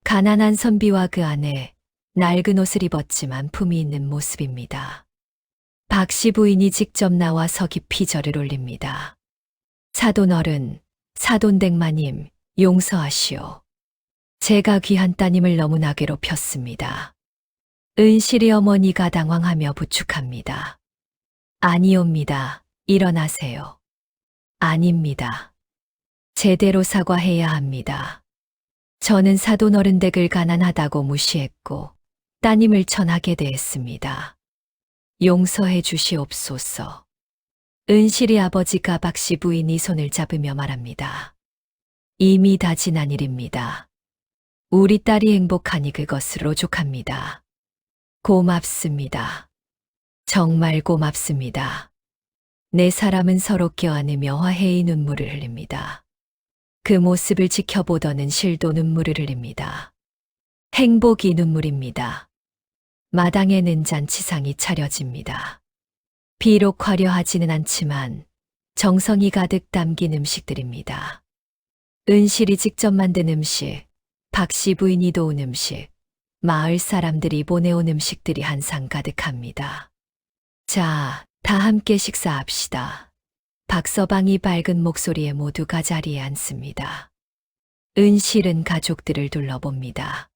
가난한 선비와 그 안에 낡은 옷을 입었지만 품이 있는 모습입니다. 박 씨 부인이 직접 나와서 깊이 절을 올립니다. 사돈어른, 사돈댁마님, 용서하시오. 제가 귀한 따님을 너무나 괴롭혔습니다. 은실의 어머니가 당황하며 부축합니다. 아니옵니다. 일어나세요. 아닙니다. 제대로 사과해야 합니다. 저는 사돈어른 댁을 가난하다고 무시했고 따님을 전하게 대했습니다. 용서해 주시옵소서. 은실이 아버지가 박씨 부인이 손을 잡으며 말합니다. 이미 다 지난 일입니다. 우리 딸이 행복하니 그것으로 족합니다. 고맙습니다. 정말 고맙습니다. 네 사람은 서로 껴안으며 화해의 눈물을 흘립니다. 그 모습을 지켜보던 은실도 눈물을 흘립니다. 행복이 눈물입니다. 마당에는 잔치상이 차려집니다. 비록 화려하지는 않지만 정성이 가득 담긴 음식들입니다. 은실이 직접 만든 음식, 박씨 부인이 도운 음식, 마을 사람들이 보내온 음식들이 한상 가득합니다. 자, 다 함께 식사합시다. 박서방이 밝은 목소리에 모두가 자리에 앉습니다. 은실은 가족들을 둘러봅니다.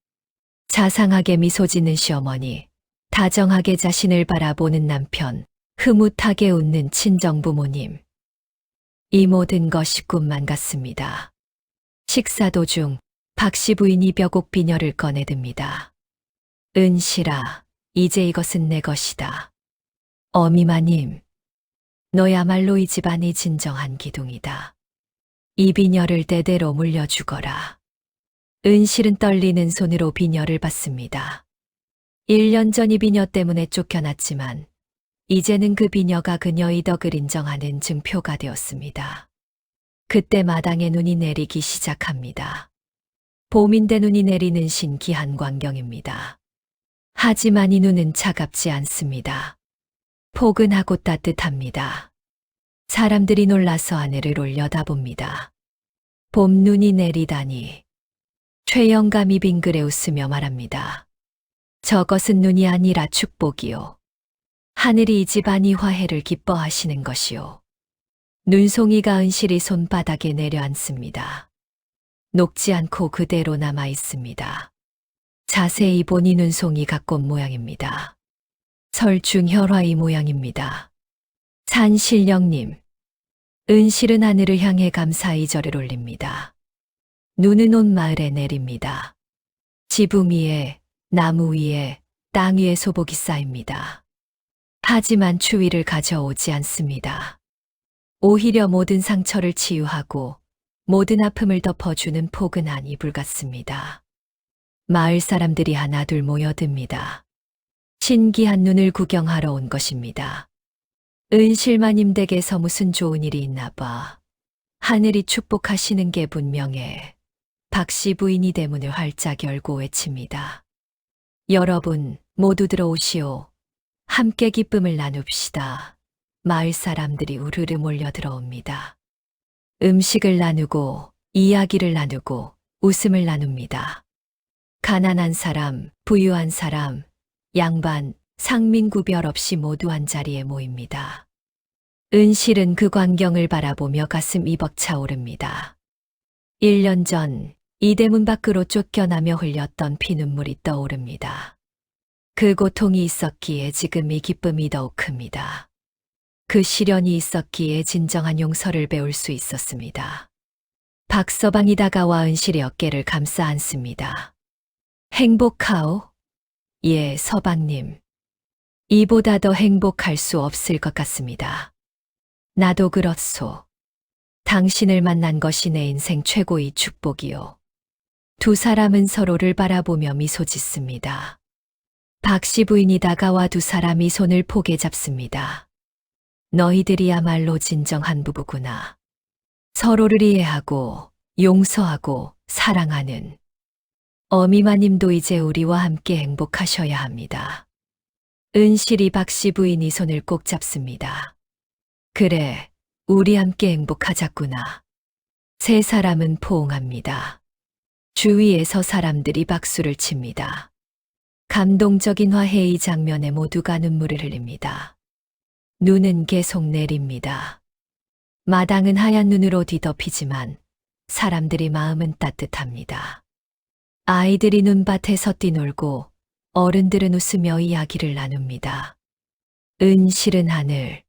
자상하게 미소 짓는 시어머니, 다정하게 자신을 바라보는 남편, 흐뭇하게 웃는 친정부모님. 이 모든 것이 꿈만 같습니다. 식사 도중 박씨 부인이 벼곡 비녀를 꺼내듭니다. 은실아, 이제 이것은 내 것이다. 어미마님, 너야말로 이 집안의 진정한 기둥이다. 이 비녀를 대대로 물려주거라. 은실은 떨리는 손으로 비녀를 받습니다. 1년 전 이 비녀 때문에 쫓겨났지만 이제는 그 비녀가 그녀의 덕을 인정하는 증표가 되었습니다. 그때 마당에 눈이 내리기 시작합니다. 봄인데 눈이 내리는 신기한 광경입니다. 하지만 이 눈은 차갑지 않습니다. 포근하고 따뜻합니다. 사람들이 놀라서 하늘을 올려다봅니다. 봄눈이 내리다니. 최영감이 빙그레 웃으며 말합니다. 저것은 눈이 아니라 축복이요. 하늘이 이 집안이 화해를 기뻐하시는 것이요. 눈송이가 은실이 손바닥에 내려앉습니다. 녹지 않고 그대로 남아 있습니다. 자세히 보니 눈송이 각꽃 모양입니다. 설중혈화의 모양입니다. 산신령님, 은실은 하늘을 향해 감사의 절을 올립니다. 눈은 온 마을에 내립니다. 지붕 위에, 나무 위에, 땅 위에 소복이 쌓입니다. 하지만 추위를 가져오지 않습니다. 오히려 모든 상처를 치유하고 모든 아픔을 덮어주는 포근한 이불 같습니다. 마을 사람들이 하나둘 모여듭니다. 신기한 눈을 구경하러 온 것입니다. 은실마님 댁에서 무슨 좋은 일이 있나 봐. 하늘이 축복하시는 게 분명해. 박씨 부인이 대문을 활짝 열고 외칩니다. 여러분, 모두 들어오시오. 함께 기쁨을 나눕시다. 마을 사람들이 우르르 몰려 들어옵니다. 음식을 나누고, 이야기를 나누고, 웃음을 나눕니다. 가난한 사람, 부유한 사람, 양반, 상민 구별 없이 모두 한자리에 모입니다. 은실은 그 광경을 바라보며 가슴이 벅차오릅니다. 1년 전 이 대문 밖으로 쫓겨나며 흘렸던 피눈물이 떠오릅니다. 그 고통이 있었기에 지금 이 기쁨이 더욱 큽니다. 그 시련이 있었기에 진정한 용서를 배울 수 있었습니다. 박서방이 다가와 은실의 어깨를 감싸 안습니다. 행복하오? 예, 서방님. 이보다 더 행복할 수 없을 것 같습니다. 나도 그렇소. 당신을 만난 것이 내 인생 최고의 축복이요. 두 사람은 서로를 바라보며 미소 짓습니다. 박씨 부인이 다가와 두 사람이 손을 포개 잡습니다. 너희들이야말로 진정한 부부구나. 서로를 이해하고 용서하고 사랑하는. 어미마님도 이제 우리와 함께 행복하셔야 합니다. 은실이 박씨 부인이 손을 꼭 잡습니다. 그래, 우리 함께 행복하자꾸나. 세 사람은 포옹합니다. 주위에서 사람들이 박수를 칩니다. 감동적인 화해의 장면에 모두가 눈물을 흘립니다. 눈은 계속 내립니다. 마당은 하얀 눈으로 뒤덮이지만 사람들의 마음은 따뜻합니다. 아이들이 눈밭에서 뛰놀고 어른들은 웃으며 이야기를 나눕니다. 은실은 하늘,